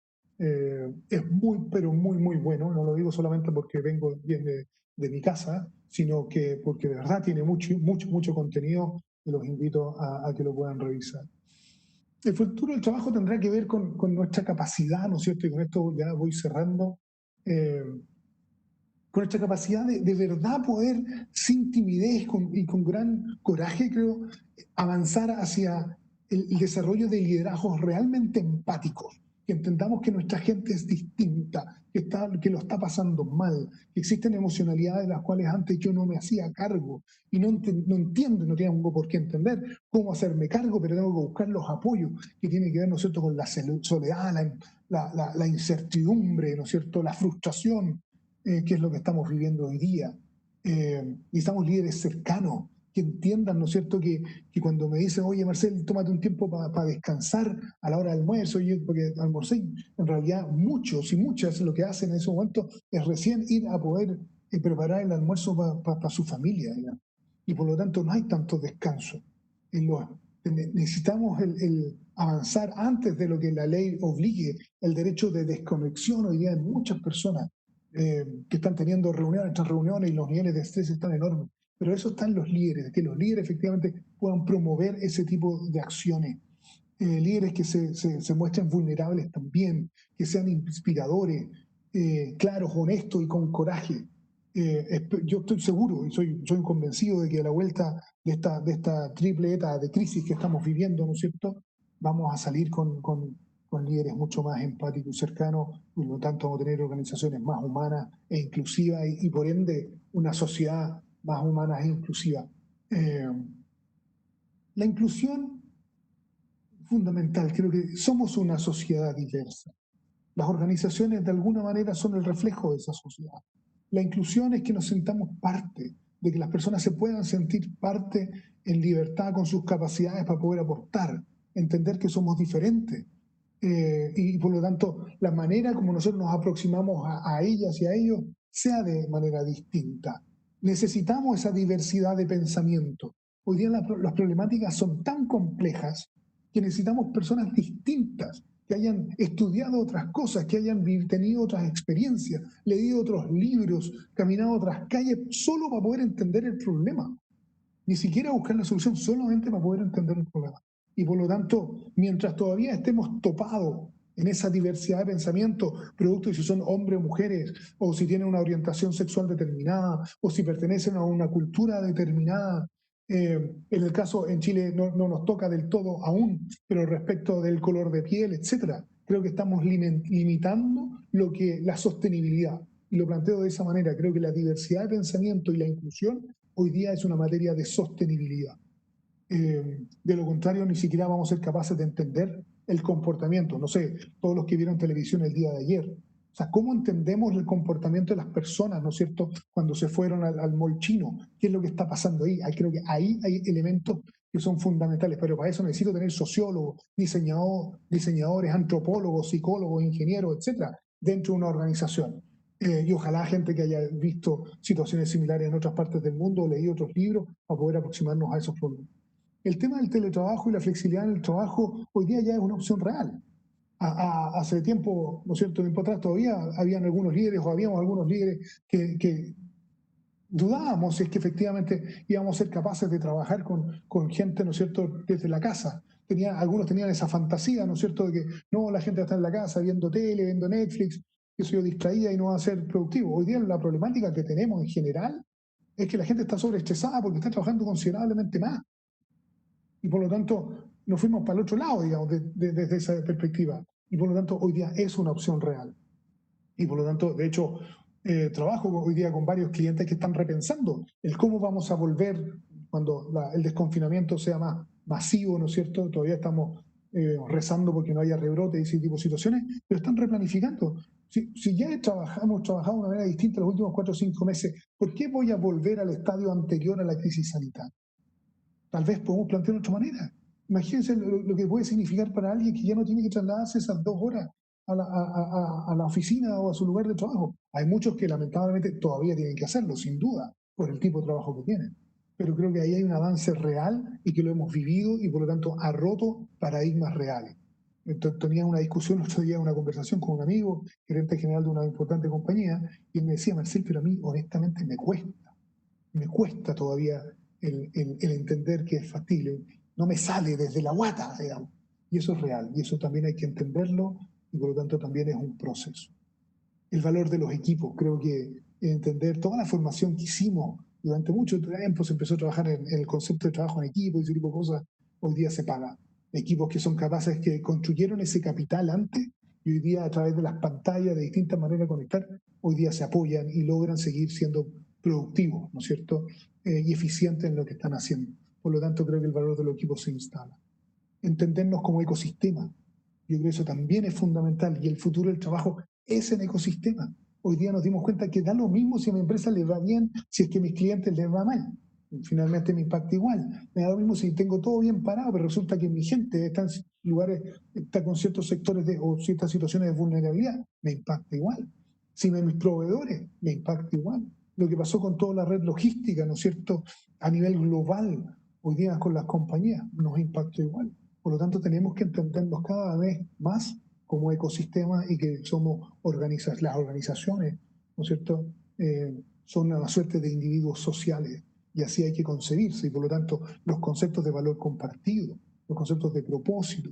[SPEAKER 2] Es muy, pero muy, muy bueno. No lo digo solamente porque vengo bien de mi casa, sino que porque de verdad tiene mucho, mucho, mucho contenido y los invito a que lo puedan revisar. El futuro del trabajo tendrá que ver con nuestra capacidad, ¿no es cierto? Y con esto ya voy cerrando. Con nuestra capacidad de verdad poder, sin timidez y con gran coraje, creo, avanzar hacia el desarrollo de liderazgos realmente empáticos, que entendamos que nuestra gente es distinta, que lo está pasando mal, que existen emocionalidades de las cuales antes yo no me hacía cargo y no entiendo, no tengo por qué entender cómo hacerme cargo, pero tengo que buscar los apoyos que tienen que ver, ¿no es cierto?, con la soledad, la incertidumbre, ¿no es cierto?, la frustración, que es lo que estamos viviendo hoy día. Necesitamos líderes cercanos que entiendan, ¿no es cierto?, que cuando me dicen, oye, Marcel, tómate un tiempo para descansar a la hora del almuerzo, porque almorcé, en realidad muchos y muchas lo que hacen en ese momento es recién ir a poder preparar el almuerzo para su familia, digamos. Y por lo tanto no hay tanto descanso. Necesitamos el avanzar antes de lo que la ley obligue, el derecho de desconexión hoy día de muchas personas que están teniendo reuniones tras reuniones y los niveles de estrés están enormes. Pero eso están los líderes, que los líderes efectivamente puedan promover ese tipo de acciones. Líderes que se muestren vulnerables también, que sean inspiradores, claros, honestos y con coraje. Yo estoy seguro y soy convencido de que a la vuelta de esta triple eta de crisis que estamos viviendo, ¿no es cierto?, vamos a salir con líderes mucho más empáticos y cercanos, y por lo tanto vamos a tener organizaciones más humanas e inclusivas y por ende una sociedad más humana e inclusiva. La inclusión fundamental, creo que somos una sociedad diversa. Las organizaciones de alguna manera son el reflejo de esa sociedad. La inclusión es que nos sentamos parte, de que las personas se puedan sentir parte en libertad con sus capacidades para poder aportar, entender que somos diferentes, y por lo tanto la manera como nosotros nos aproximamos a ellas y a ellos sea de manera distinta. Necesitamos esa diversidad de pensamiento. Hoy día las problemáticas son tan complejas que necesitamos personas distintas, que hayan estudiado otras cosas, que hayan tenido otras experiencias, leído otros libros, caminado otras calles, solo para poder entender el problema. Ni siquiera buscar la solución, solamente para poder entender el problema. Y por lo tanto, mientras todavía estemos topados en esa diversidad de pensamiento, producto de si son hombres o mujeres, o si tienen una orientación sexual determinada, o si pertenecen a una cultura determinada, en el caso en Chile no nos toca del todo aún, pero respecto del color de piel, etcétera, creo que estamos limitando la sostenibilidad. Y lo planteo de esa manera, creo que la diversidad de pensamiento y la inclusión hoy día es una materia de sostenibilidad. De lo contrario, ni siquiera vamos a ser capaces de entender el comportamiento. No sé, todos los que vieron televisión el día de ayer. O sea, ¿cómo entendemos el comportamiento de las personas, ¿no es cierto?, cuando se fueron al mall chino? ¿Qué es lo que está pasando ahí? Creo que ahí hay elementos que son fundamentales, pero para eso necesito tener sociólogos, diseñadores, antropólogos, psicólogos, ingenieros, etcétera, dentro de una organización. Y ojalá gente que haya visto situaciones similares en otras partes del mundo, leído otros libros, para poder aproximarnos a esos problemas. El tema del teletrabajo y la flexibilidad en el trabajo hoy día ya es una opción real. Hace tiempo, ¿no es cierto?, tiempo atrás todavía habían algunos líderes o habíamos algunos líderes que dudábamos si es que efectivamente íbamos a ser capaces de trabajar con gente, ¿no es cierto?, desde la casa. Algunos tenían esa fantasía, ¿no es cierto?, de que no, la gente va a estar en la casa viendo tele, viendo Netflix, que soy yo distraída y no va a ser productivo. Hoy día la problemática que tenemos en general es que la gente está sobreestresada porque está trabajando considerablemente más. Y por lo tanto, nos fuimos para el otro lado, digamos, desde esa perspectiva. Y por lo tanto, hoy día es una opción real. Y por lo tanto, de hecho, trabajo hoy día con varios clientes que están repensando el cómo vamos a volver cuando el desconfinamiento sea más masivo, ¿no es cierto? Todavía estamos rezando porque no haya rebrote y ese tipo de situaciones, pero están replanificando. Si ya hemos trabajado de una manera distinta los últimos 4 o 5 meses, ¿por qué voy a volver al estadio anterior a la crisis sanitaria? Tal vez podemos plantear de otra manera. Imagínense lo que puede significar para alguien que ya no tiene que trasladarse esas 2 horas a la oficina o a su lugar de trabajo. Hay muchos que lamentablemente todavía tienen que hacerlo, sin duda, por el tipo de trabajo que tienen. Pero creo que ahí hay un avance real y que lo hemos vivido y por lo tanto ha roto paradigmas reales. Entonces, tenía una discusión el otro día, una conversación con un amigo, gerente general de una importante compañía, y él me decía, Marcel, pero a mí honestamente me cuesta todavía el entender que es factible. No me sale desde la guata, digamos. Y eso es real, y eso también hay que entenderlo, y por lo tanto también es un proceso. El valor de los equipos, creo que entender toda la formación que hicimos durante mucho tiempo, se empezó a trabajar en el concepto de trabajo en equipo y ese tipo de cosas, hoy día se paga. Equipos que son capaces, que construyeron ese capital antes, y hoy día a través de las pantallas, de distintas maneras de conectar, hoy día se apoyan y logran seguir siendo productivos, ¿no es cierto?, y eficientes en lo que están haciendo. Por lo tanto, creo que el valor de los equipos se instala. Entendernos como ecosistema, yo creo que eso también es fundamental, y el futuro del trabajo es en ecosistema. Hoy día nos dimos cuenta que da lo mismo si a mi empresa le va bien, si es que a mis clientes les va mal. Finalmente me impacta igual. Me da lo mismo si tengo todo bien parado, pero resulta que mi gente está en lugares, está con ciertos sectores o ciertas situaciones de vulnerabilidad, me impacta igual. Si mis proveedores, me impacta igual. Lo que pasó con toda la red logística, ¿no es cierto?, a nivel global, hoy día con las compañías, nos impacta igual. Por lo tanto, tenemos que entendernos cada vez más como ecosistema y que somos las organizaciones, ¿no es cierto?, son una suerte de individuos sociales, y así hay que concebirse, y por lo tanto los conceptos de valor compartido, los conceptos de propósito,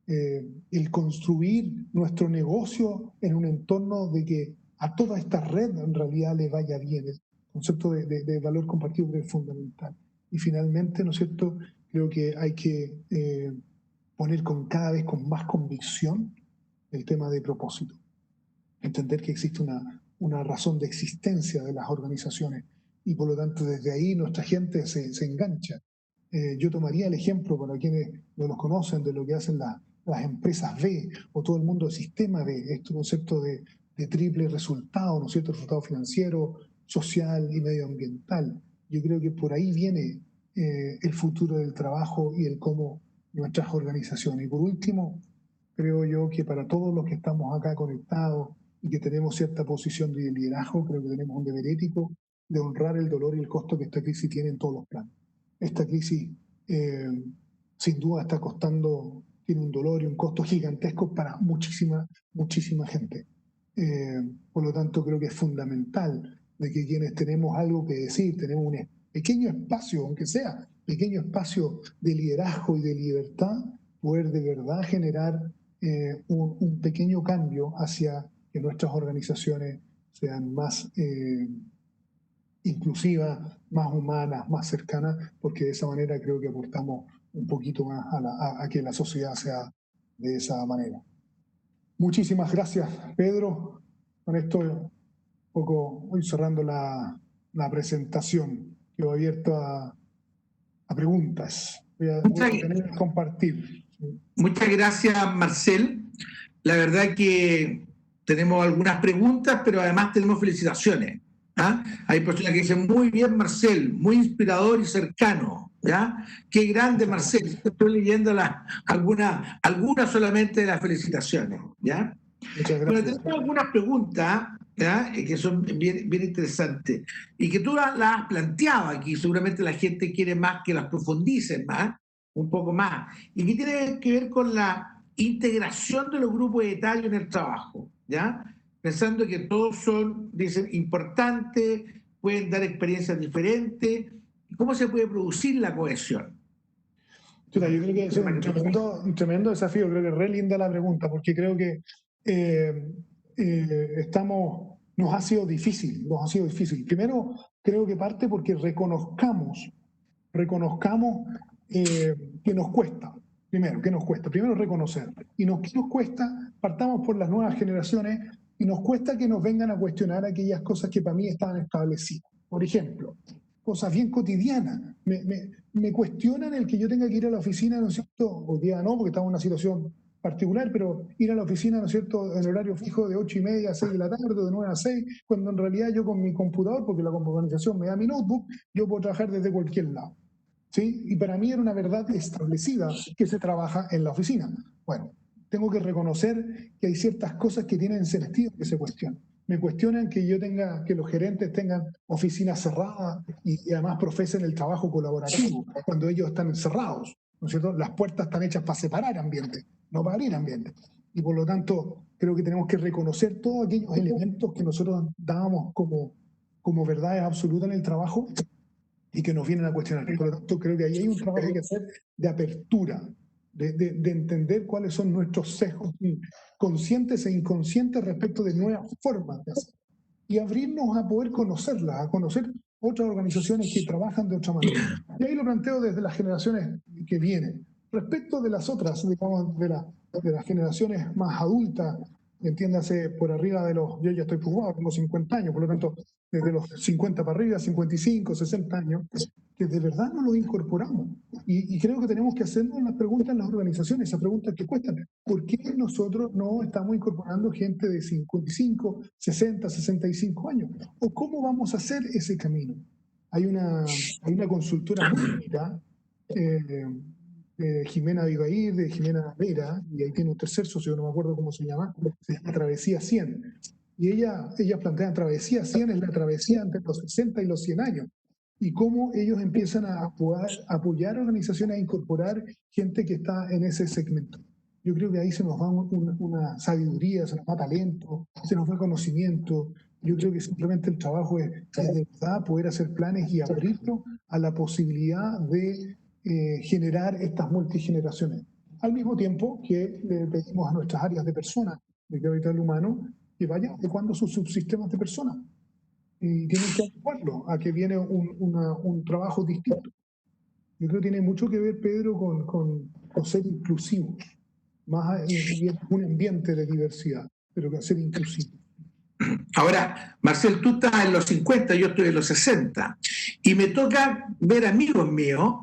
[SPEAKER 2] el construir nuestro negocio en un entorno de que a toda esta red en realidad le vaya bien, el concepto de valor compartido es fundamental. Y finalmente, ¿no es cierto?, creo que hay que poner cada vez con más convicción el tema de propósito. Entender que existe una razón de existencia de las organizaciones, y por lo tanto desde ahí nuestra gente se engancha. Yo tomaría el ejemplo, para quienes no los conocen, de lo que hacen las empresas B o todo el mundo del sistema B, este concepto de triple resultado, ¿no es cierto?, resultado financiero, social y medioambiental. Yo creo que por ahí viene el futuro del trabajo y el cómo nuestras organizaciones. Y por último, creo yo que para todos los que estamos acá conectados y que tenemos cierta posición de liderazgo, creo que tenemos un deber ético de honrar el dolor y el costo que esta crisis tiene en todos los planos. Esta crisis sin duda está costando, tiene un dolor y un costo gigantesco para muchísima gente. Por lo tanto, creo que es fundamental de que quienes tenemos algo que decir, tenemos un pequeño espacio, aunque sea pequeño espacio de liderazgo y de libertad, poder de verdad generar un pequeño cambio hacia que nuestras organizaciones sean más inclusivas, más humanas, más cercanas, porque de esa manera creo que aportamos un poquito más a que la sociedad sea de esa manera. Muchísimas gracias, Pedro. Con esto un poco voy cerrando la presentación. Quedo abierto a preguntas. Voy a tener que compartir.
[SPEAKER 1] Muchas gracias, Marcel. La verdad que tenemos algunas preguntas, pero además tenemos felicitaciones. ¿Ah? Hay personas que dicen, muy bien, Marcel, muy inspirador y cercano. ¿Ya? Qué grande, Marcel. Estoy leyendo algunas solamente de las felicitaciones. ¿Ya?
[SPEAKER 2] Muchas gracias.
[SPEAKER 1] Bueno, tenemos algunas preguntas, ¿ya? Que son bien interesantes y que tú las has planteado aquí. Seguramente la gente quiere más que las profundicen más, un poco más. Y que tiene que ver con la integración de los grupos de etario en el trabajo. ¿Ya? Pensando que todos son, dicen, importantes, pueden dar experiencias diferentes. ¿Cómo se puede producir la cohesión?
[SPEAKER 2] Yo creo que es un tremendo desafío. Creo que es re linda la pregunta, porque creo que nos ha sido difícil. Primero, creo que parte porque reconozcamos que nos cuesta. Primero reconocer. ¿Y qué nos cuesta? Partamos por las nuevas generaciones y nos cuesta que nos vengan a cuestionar aquellas cosas que para mí estaban establecidas. Por ejemplo, cosas bien cotidianas. Me cuestionan el que yo tenga que ir a la oficina, ¿no es cierto? Hoy día no, porque estamos en una situación particular, pero ir a la oficina, ¿no es cierto?, en horario fijo de 8:30 a 6 de la tarde, de 9 a 6, cuando en realidad yo con mi computador, porque la organización me da mi notebook, yo puedo trabajar desde cualquier lado. ¿Sí? Y para mí era una verdad establecida que se trabaja en la oficina. Bueno, tengo que reconocer que hay ciertas cosas que tienen sentido que se cuestionan. Me cuestionan que los gerentes tengan oficinas cerradas y además profesen el trabajo colaborativo cuando ellos están encerrados, ¿no es cierto? Las puertas están hechas para separar ambientes, no para abrir ambientes. Y por lo tanto, creo que tenemos que reconocer todos aquellos elementos que nosotros dábamos como verdades absolutas en el trabajo y que nos vienen a cuestionar. Por lo tanto, creo que ahí hay un trabajo que hacer de apertura, de entender cuáles son nuestros sesgos conscientes e inconscientes respecto de nuevas formas de hacer. Y abrirnos a poder conocerlas, a conocer otras organizaciones que trabajan de otra manera. Y ahí lo planteo desde las generaciones que vienen. Respecto de las otras, digamos, de las generaciones más adultas, entiéndase por arriba yo ya estoy jugado, tengo 50 años, por lo tanto, desde los 50 para arriba, 55, 60 años, que de verdad no los incorporamos. Y creo que tenemos que hacernos las preguntas en las organizaciones, esas preguntas que cuestan. ¿Por qué nosotros no estamos incorporando gente de 55, 60, 65 años? ¿O cómo vamos a hacer ese camino? Hay una consultora muy bonita, Jimena Vivair, de Jimena Vera, y ahí tiene un tercer socio, no me acuerdo cómo se llama Travesía 100. Y ella plantea Travesía 100 es la travesía entre los 60 y los 100 años. Y cómo ellos empiezan a apoyar organizaciones, a incorporar gente que está en ese segmento. Yo creo que ahí se nos va una sabiduría, se nos va talento, se nos va conocimiento. Yo creo que simplemente el trabajo es de verdad poder hacer planes y abrirlo a la posibilidad de generar estas multigeneraciones. Al mismo tiempo que le pedimos a nuestras áreas de personas, de capital humano, que vayan adecuando sus subsistemas de personas. Y tienen que adecuarlo a que viene un trabajo distinto. Yo creo que tiene mucho que ver, Pedro, con ser inclusivo, más un ambiente de diversidad, pero que ser inclusivo.
[SPEAKER 1] Ahora, Marcel, tú estás en los 50, yo estoy en los 60, y me toca ver amigos míos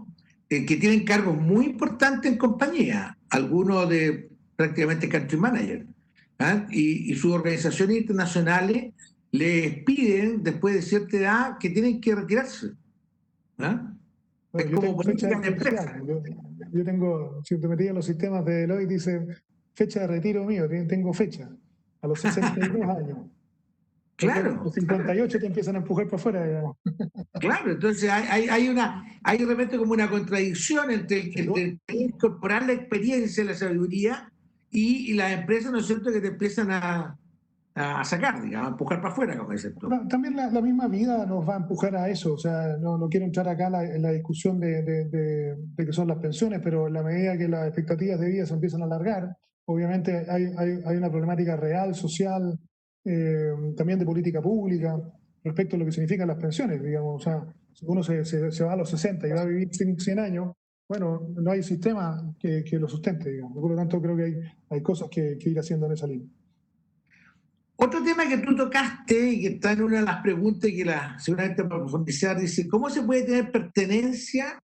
[SPEAKER 1] que tienen cargos muy importantes en compañía, algunos de prácticamente country manager, ¿ah? Y sus organizaciones internacionales les piden, después de cierta edad, que tienen que retirarse. ¿Ah?
[SPEAKER 2] Bueno,
[SPEAKER 1] es como política de empresa.
[SPEAKER 2] Yo tengo, si te metías en los sistemas de Deloitte, dice fecha de retiro mío, tengo fecha, a los 62 años. Después
[SPEAKER 1] Claro,
[SPEAKER 2] los 58 te empiezan a empujar para afuera, digamos.
[SPEAKER 1] claro. Entonces hay de repente como una contradicción entre incorporar la experiencia, la sabiduría y las empresas, ¿no es cierto?, que te empiezan a sacar, digamos, a empujar para afuera, como dices tú.
[SPEAKER 2] También la misma vida nos va a empujar a eso, o sea, no quiero entrar acá en la discusión de que son las pensiones, pero en la medida que las expectativas de vida se empiezan a alargar, obviamente hay una problemática real, social, también de política pública, respecto a lo que significan las pensiones, digamos, o sea, si uno se va a los 60 y va a vivir 100 años, bueno, no hay sistema que lo sustente, digamos, por lo tanto creo que hay cosas que ir haciendo en esa línea.
[SPEAKER 1] Otro tema que tú tocaste y que está en una de las preguntas y que seguramente para profundizar, dice, ¿cómo se puede tener pertenencia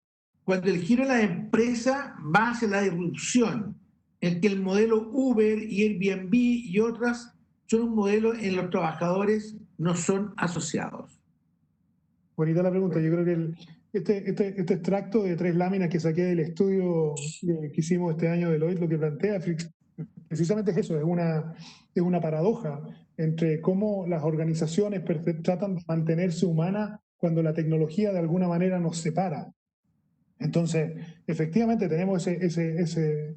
[SPEAKER 1] cuando el giro de la empresa va hacia la disrupción, en que el modelo Uber y Airbnb y otras son un modelo en los trabajadores no son asociados?
[SPEAKER 2] Bonita la pregunta. Yo creo que este extracto de 3 láminas que saqué del estudio que hicimos este año de Deloitte, lo que plantea precisamente es eso, es una paradoja entre cómo las organizaciones tratan de mantenerse humanas cuando la tecnología de alguna manera nos separa. Entonces, efectivamente tenemos ese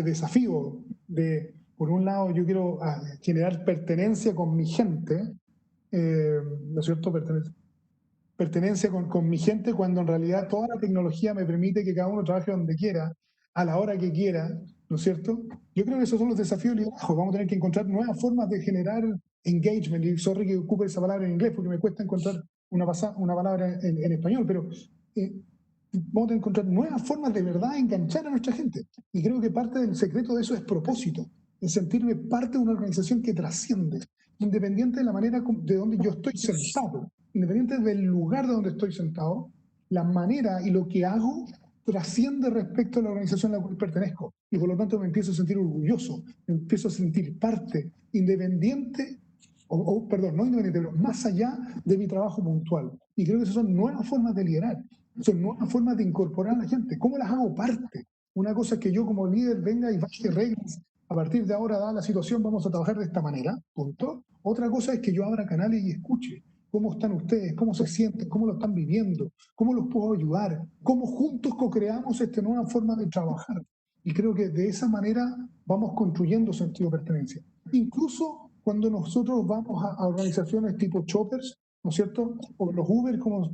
[SPEAKER 2] desafío de, por un lado, yo quiero generar pertenencia con mi gente, ¿no es cierto? Pertenencia con mi gente cuando en realidad toda la tecnología me permite que cada uno trabaje donde quiera, a la hora que quiera, ¿no es cierto? Yo creo que esos son los desafíos del liderazgo. Vamos a tener que encontrar nuevas formas de generar engagement. Y sorry que ocupe esa palabra en inglés porque me cuesta encontrar una palabra en español, pero vamos a encontrar nuevas formas de verdad enganchar a nuestra gente. Y creo que parte del secreto de eso es propósito, es sentirme parte de una organización que trasciende, independiente de la manera de donde yo estoy sentado, independiente del lugar de donde estoy sentado, la manera y lo que hago trasciende respecto a la organización a la cual pertenezco. Y por lo tanto me empiezo a sentir orgulloso, me empiezo a sentir parte, independiente, perdón, no independiente, pero más allá de mi trabajo puntual. Y creo que esas son nuevas formas de liderar, son nuevas formas de incorporar a la gente. ¿Cómo las hago parte? Una cosa es que yo como líder venga y baje reglas. A partir de ahora, dada la situación, vamos a trabajar de esta manera, punto. Otra cosa es que yo abra canales y escuche cómo están ustedes, cómo se sienten, cómo lo están viviendo, cómo los puedo ayudar, cómo juntos co-creamos esta nueva forma de trabajar. Y creo que de esa manera vamos construyendo sentido de pertenencia. Incluso cuando nosotros vamos a organizaciones tipo Choppers, ¿no es cierto? O los Uber, como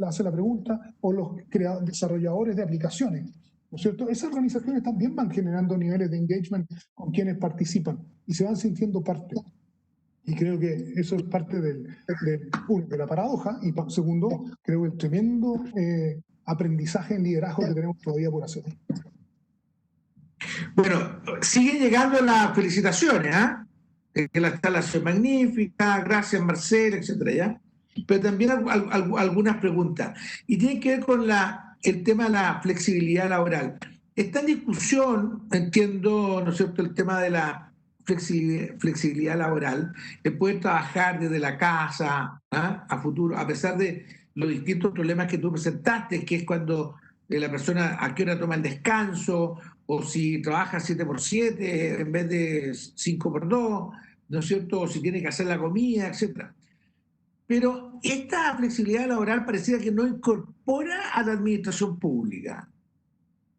[SPEAKER 2] hace la pregunta, o los desarrolladores de aplicaciones, ¿no es cierto? Esas organizaciones también van generando niveles de engagement con quienes participan y se van sintiendo parte. Y creo que eso es parte uno, de la paradoja, y segundo, creo que el tremendo aprendizaje en liderazgo que tenemos todavía por hacer.
[SPEAKER 1] Bueno, siguen llegando las felicitaciones, ¿ah? Que la instalación magnífica, gracias Marcel, etcétera, ¿ya? Pero también algunas preguntas. Y tienen que ver con el tema de la flexibilidad laboral. Está en discusión, entiendo, ¿no es cierto?, el tema de la flexibilidad laboral, el poder trabajar desde la casa, ¿ah?, a futuro, a pesar de los distintos problemas que tú presentaste, que es cuando la persona a qué hora toma el descanso, o si trabaja 7x7 en vez de 5x2, ¿no es cierto? O si tiene que hacer la comida, etcétera. Pero esta flexibilidad laboral pareciera que no incorpora a la administración pública.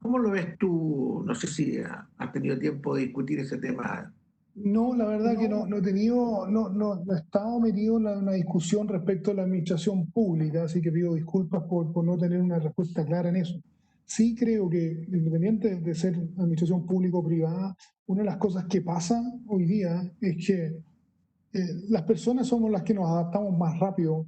[SPEAKER 1] ¿Cómo lo ves tú? No sé si has tenido tiempo de discutir ese tema.
[SPEAKER 2] No, la verdad que no he tenido, no he estado metido en una discusión respecto a la administración pública, así que pido disculpas por no tener una respuesta clara en eso. Sí creo que, independiente de ser administración pública o privada, una de las cosas que pasa hoy día es que las personas somos las que nos adaptamos más rápido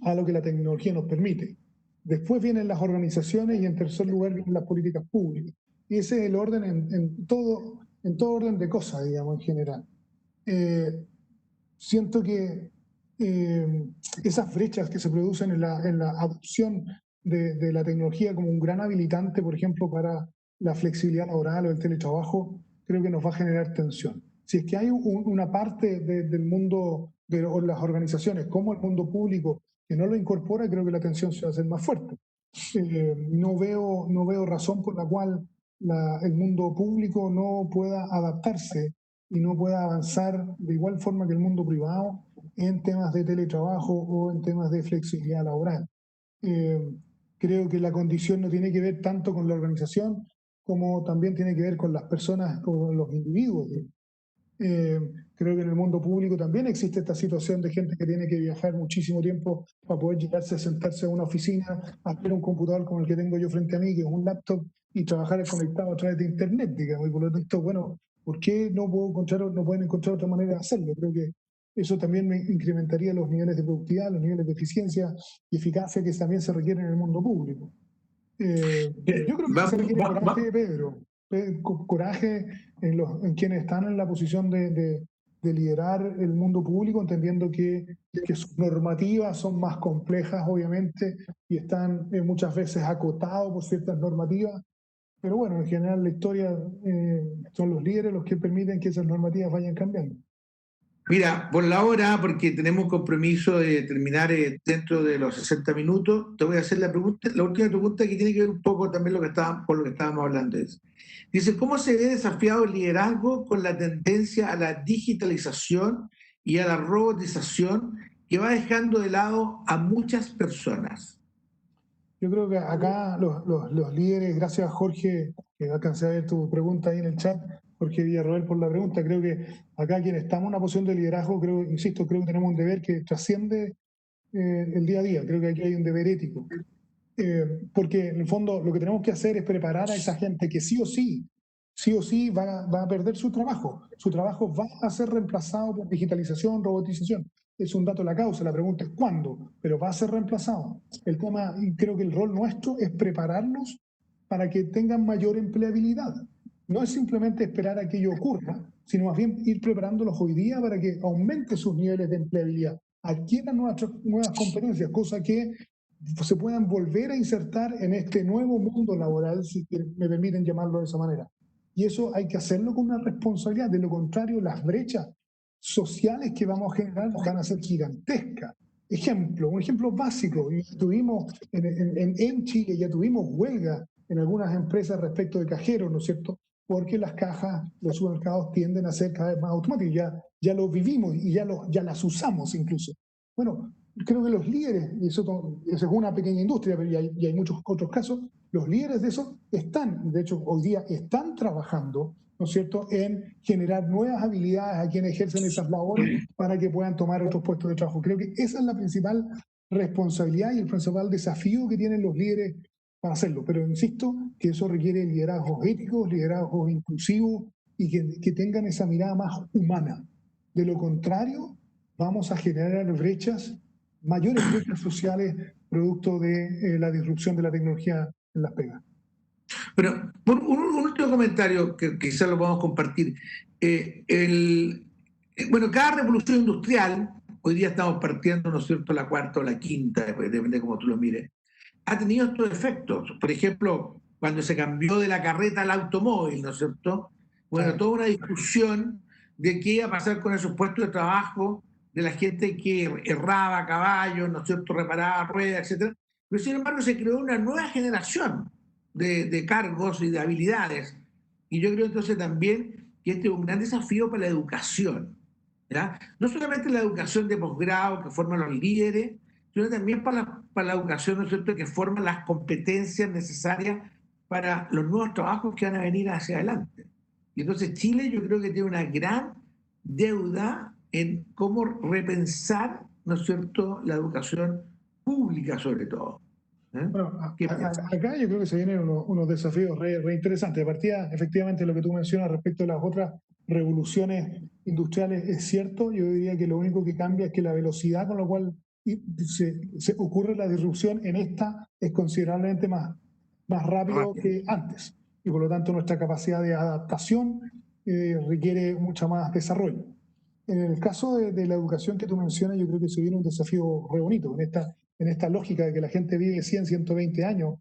[SPEAKER 2] a lo que la tecnología nos permite. Después vienen las organizaciones y en tercer lugar vienen las políticas públicas. Y ese es el orden en todo orden de cosas, digamos, en general. Siento que esas brechas que se producen en la adopción de la tecnología como un gran habilitante, por ejemplo, para la flexibilidad laboral o el teletrabajo, creo que nos va a generar tensión. Si es que hay una parte del mundo de las organizaciones, como el mundo público, que no lo incorpora, creo que la tensión se va a hacer más fuerte. No veo razón por la cual el mundo público no pueda adaptarse y no pueda avanzar de igual forma que el mundo privado en temas de teletrabajo o en temas de flexibilidad laboral. Eh, Creo que la condición no tiene que ver tanto con la organización como también tiene que ver con las personas, con los individuos. Eh, Creo que en el mundo público también existe esta situación de gente que tiene que viajar muchísimo tiempo para poder llegarse a sentarse a una oficina, a ver un computador como el que tengo yo frente a mí, que es un laptop, y trabajar conectado a través de Internet, digamos. Y por lo tanto, bueno, ¿por qué no pueden encontrar otra manera de hacerlo? Creo que eso también me incrementaría los niveles de productividad, los niveles de eficiencia y eficacia que también se requieren en el mundo público. Yo creo que se requiere coraje, Pedro, coraje en quienes están en la posición de liderar el mundo público, entendiendo que sus normativas son más complejas, obviamente, y están muchas veces acotados por ciertas normativas, pero bueno, en general la historia son los líderes los que permiten que esas normativas vayan cambiando.
[SPEAKER 1] Mira, por la hora, porque tenemos compromiso de terminar dentro de los 60 minutos, te voy a hacer la última pregunta que tiene que ver un poco también con lo que estábamos hablando. Dice, ¿cómo se ve desafiado el liderazgo con la tendencia a la digitalización y a la robotización que va dejando de lado a muchas personas?
[SPEAKER 2] Yo creo que acá los líderes, gracias a Jorge, que alcancé a ver tu pregunta ahí en el chat, Jorge Villarroel por la pregunta, creo que acá quienes estamos en una posición de liderazgo, creo, insisto, creo que tenemos un deber que trasciende el día a día, creo que aquí hay un deber ético. Porque en el fondo lo que tenemos que hacer es preparar a esa gente que sí o sí va a perder su trabajo. Su trabajo va a ser reemplazado por digitalización, robotización. Es un dato de la causa, la pregunta es cuándo, pero va a ser reemplazado. El tema, y creo que el rol nuestro es prepararlos para que tengan mayor empleabilidad. No es simplemente esperar a que ello ocurra, sino más bien ir preparándolos hoy día para que aumente sus niveles de empleabilidad, adquieran nuevas competencias, cosa que se puedan volver a insertar en este nuevo mundo laboral, si me permiten llamarlo de esa manera. Y eso hay que hacerlo con una responsabilidad, de lo contrario las brechas sociales que vamos a generar van a ser gigantescas. Un ejemplo básico, y tuvimos en Chile ya tuvimos huelga en algunas empresas respecto de cajeros, ¿no es cierto? Porque las cajas, los supermercados tienden a ser cada vez más automáticos, ya lo vivimos y ya las usamos incluso. Bueno, creo que los líderes, y eso es una pequeña industria, pero y hay muchos otros casos, los líderes de eso están, de hecho hoy día están trabajando, ¿no es cierto?, en generar nuevas habilidades a quienes ejercen esas labores para que puedan tomar otros puestos de trabajo. Creo que esa es la principal responsabilidad y el principal desafío que tienen los líderes para hacerlo. Pero insisto que eso requiere liderazgos éticos, liderazgos inclusivos y que tengan esa mirada más humana. De lo contrario, vamos a generar mayores brechas sociales producto de la disrupción de la tecnología en las pegas.
[SPEAKER 1] Pero un último comentario que quizás lo podamos compartir. Bueno, cada revolución industrial, hoy día estamos partiendo, ¿no es cierto?, la cuarta o la quinta, depende de cómo tú lo mires, ha tenido estos efectos. Por ejemplo, cuando se cambió de la carreta al automóvil, ¿no es cierto? Bueno, toda una discusión de qué iba a pasar con esos puestos de trabajo de la gente que erraba a caballo, ¿no es cierto?, reparaba ruedas, etcétera. Pero sin embargo se creó una nueva generación de cargos y de habilidades. Y yo creo entonces también que este es un gran desafío para la educación. ¿Ya? No solamente la educación de posgrado que forman los líderes, sino también para la educación, ¿no es cierto?, que forma las competencias necesarias para los nuevos trabajos que van a venir hacia adelante. Y entonces Chile yo creo que tiene una gran deuda en cómo repensar, ¿no es cierto?, la educación pública sobre todo.
[SPEAKER 2] Bueno,
[SPEAKER 1] ¿Qué piensas?
[SPEAKER 2] acá yo creo que se vienen unos desafíos re interesantes. De partida, efectivamente, lo que tú mencionas respecto a las otras revoluciones industriales es cierto. Yo diría que lo único que cambia es que la velocidad con la cual se ocurre la disrupción en esta es considerablemente más rápido que antes. Y por lo tanto, nuestra capacidad de adaptación requiere mucho más desarrollo. En el caso de la educación que tú mencionas, yo creo que se viene un desafío re bonito en esta lógica de que la gente vive 100, 120 años,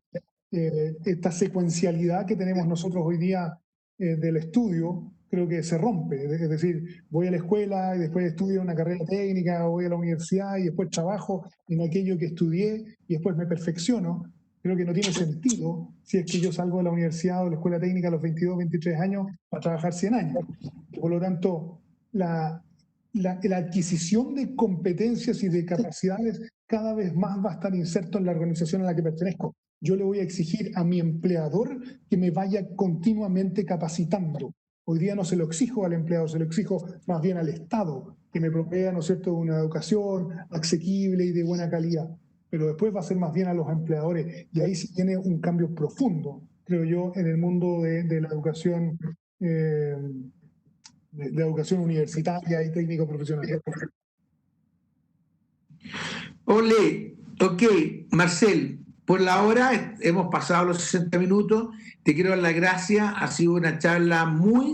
[SPEAKER 2] esta secuencialidad que tenemos nosotros hoy día del estudio, creo que se rompe. Es decir, voy a la escuela y después estudio una carrera técnica, voy a la universidad y después trabajo en aquello que estudié y después me perfecciono. Creo que no tiene sentido si es que yo salgo de la universidad o de la escuela técnica a los 22, 23 años para trabajar 100 años. Y por lo tanto, la adquisición de competencias y de capacidades cada vez más va a estar inserto en la organización a la que pertenezco. Yo le voy a exigir a mi empleador que me vaya continuamente capacitando. Hoy día no se lo exijo al empleado, se lo exijo más bien al Estado, que me provea, ¿no es cierto?, una educación asequible y de buena calidad. Pero después va a ser más bien a los empleadores. Y ahí sí tiene un cambio profundo, creo yo, en el mundo de la educación, de educación universitaria y técnico profesional.
[SPEAKER 1] Ole, ok, Marcel, por la hora hemos pasado los 60 minutos, te quiero dar las gracias, ha sido una charla muy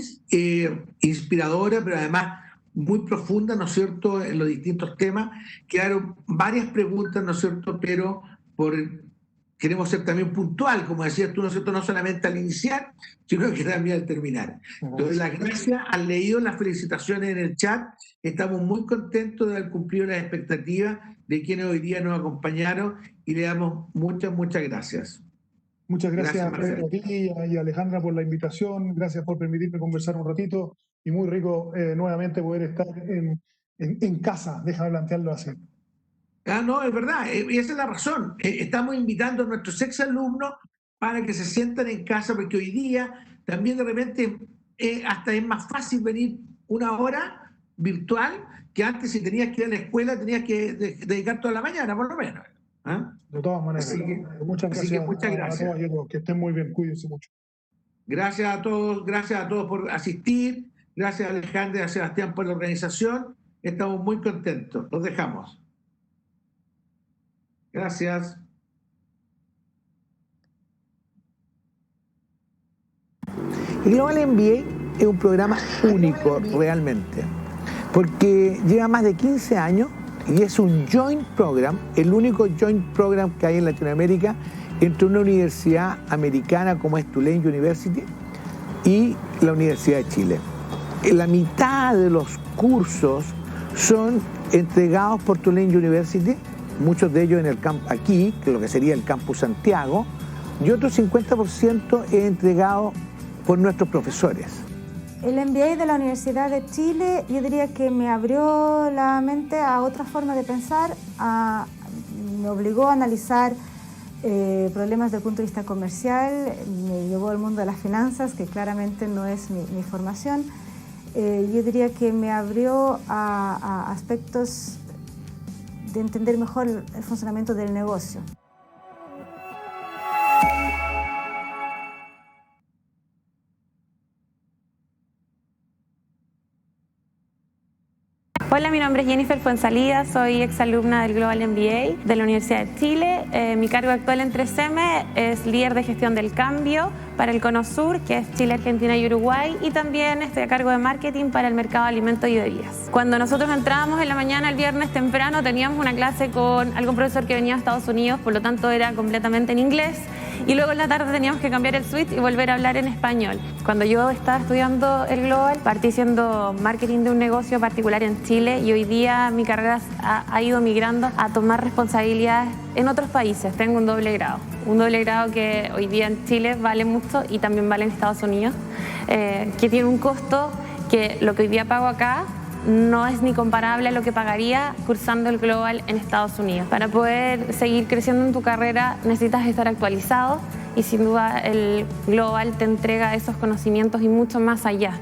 [SPEAKER 1] inspiradora, pero además muy profunda, ¿no es cierto?, en los distintos temas. Quedaron varias preguntas, ¿no es cierto?, pero queremos ser también puntual, como decías tú, ¿no es cierto?, no solamente al iniciar, sino que también al terminar. Entonces, las gracias, han leído las felicitaciones en el chat, estamos muy contentos de haber cumplido las expectativas de quienes hoy día nos acompañaron y le damos muchas gracias.
[SPEAKER 2] Muchas gracias a ti y a Alejandra por la invitación, gracias por permitirme conversar un ratito y muy rico nuevamente poder estar en casa, déjame plantearlo así.
[SPEAKER 1] No, es verdad, y esa es la razón. Estamos invitando a nuestros exalumnos para que se sientan en casa, porque hoy día también de repente hasta es más fácil venir una hora virtual que antes si tenías que ir a la escuela tenías que dedicar toda la mañana, por lo menos.
[SPEAKER 2] De todas maneras, muchas gracias, a todos y a todos, que estén muy bien, cuídense mucho.
[SPEAKER 1] Gracias a todos por asistir, gracias a Alejandra y a Sebastián por la organización, estamos muy contentos, los dejamos. Gracias.
[SPEAKER 3] Global MBA es un programa único realmente, porque lleva más de 15 años y es un joint program, el único joint program que hay en Latinoamérica entre una universidad americana como es Tulane University y la Universidad de Chile. La mitad de los cursos son entregados por Tulane University, muchos de ellos en el aquí, que es lo que sería el Campus Santiago, y otro 50% es entregado por nuestros profesores.
[SPEAKER 4] El MBA de la Universidad de Chile, yo diría que me abrió la mente a otra forma de pensar, me obligó a analizar problemas desde el punto de vista comercial, me llevó al mundo de las finanzas, que claramente no es mi formación. Yo diría que me abrió a aspectos de entender mejor el funcionamiento del negocio.
[SPEAKER 5] Hola, mi nombre es Jennifer Fuenzalida, soy exalumna del Global MBA de la Universidad de Chile. Mi cargo actual en 3M es líder de gestión del cambio para el Cono Sur, que es Chile, Argentina y Uruguay, y también estoy a cargo de marketing para el mercado de alimentos y bebidas. Cuando nosotros entrábamos en la mañana el viernes temprano teníamos una clase con algún profesor que venía de Estados Unidos, por lo tanto era completamente en inglés, y luego en la tarde teníamos que cambiar el switch y volver a hablar en español. Cuando yo estaba estudiando el Global, partí siendo marketing de un negocio particular en Chile y hoy día mi carrera ha ido migrando a tomar responsabilidades en otros países. Tengo un doble grado que hoy día en Chile vale mucho y también vale en Estados Unidos, que tiene un costo que lo que hoy día pago acá no es ni comparable a lo que pagaría cursando el Global en Estados Unidos. Para poder seguir creciendo en tu carrera necesitas estar actualizado y sin duda el Global te entrega esos conocimientos y mucho más allá.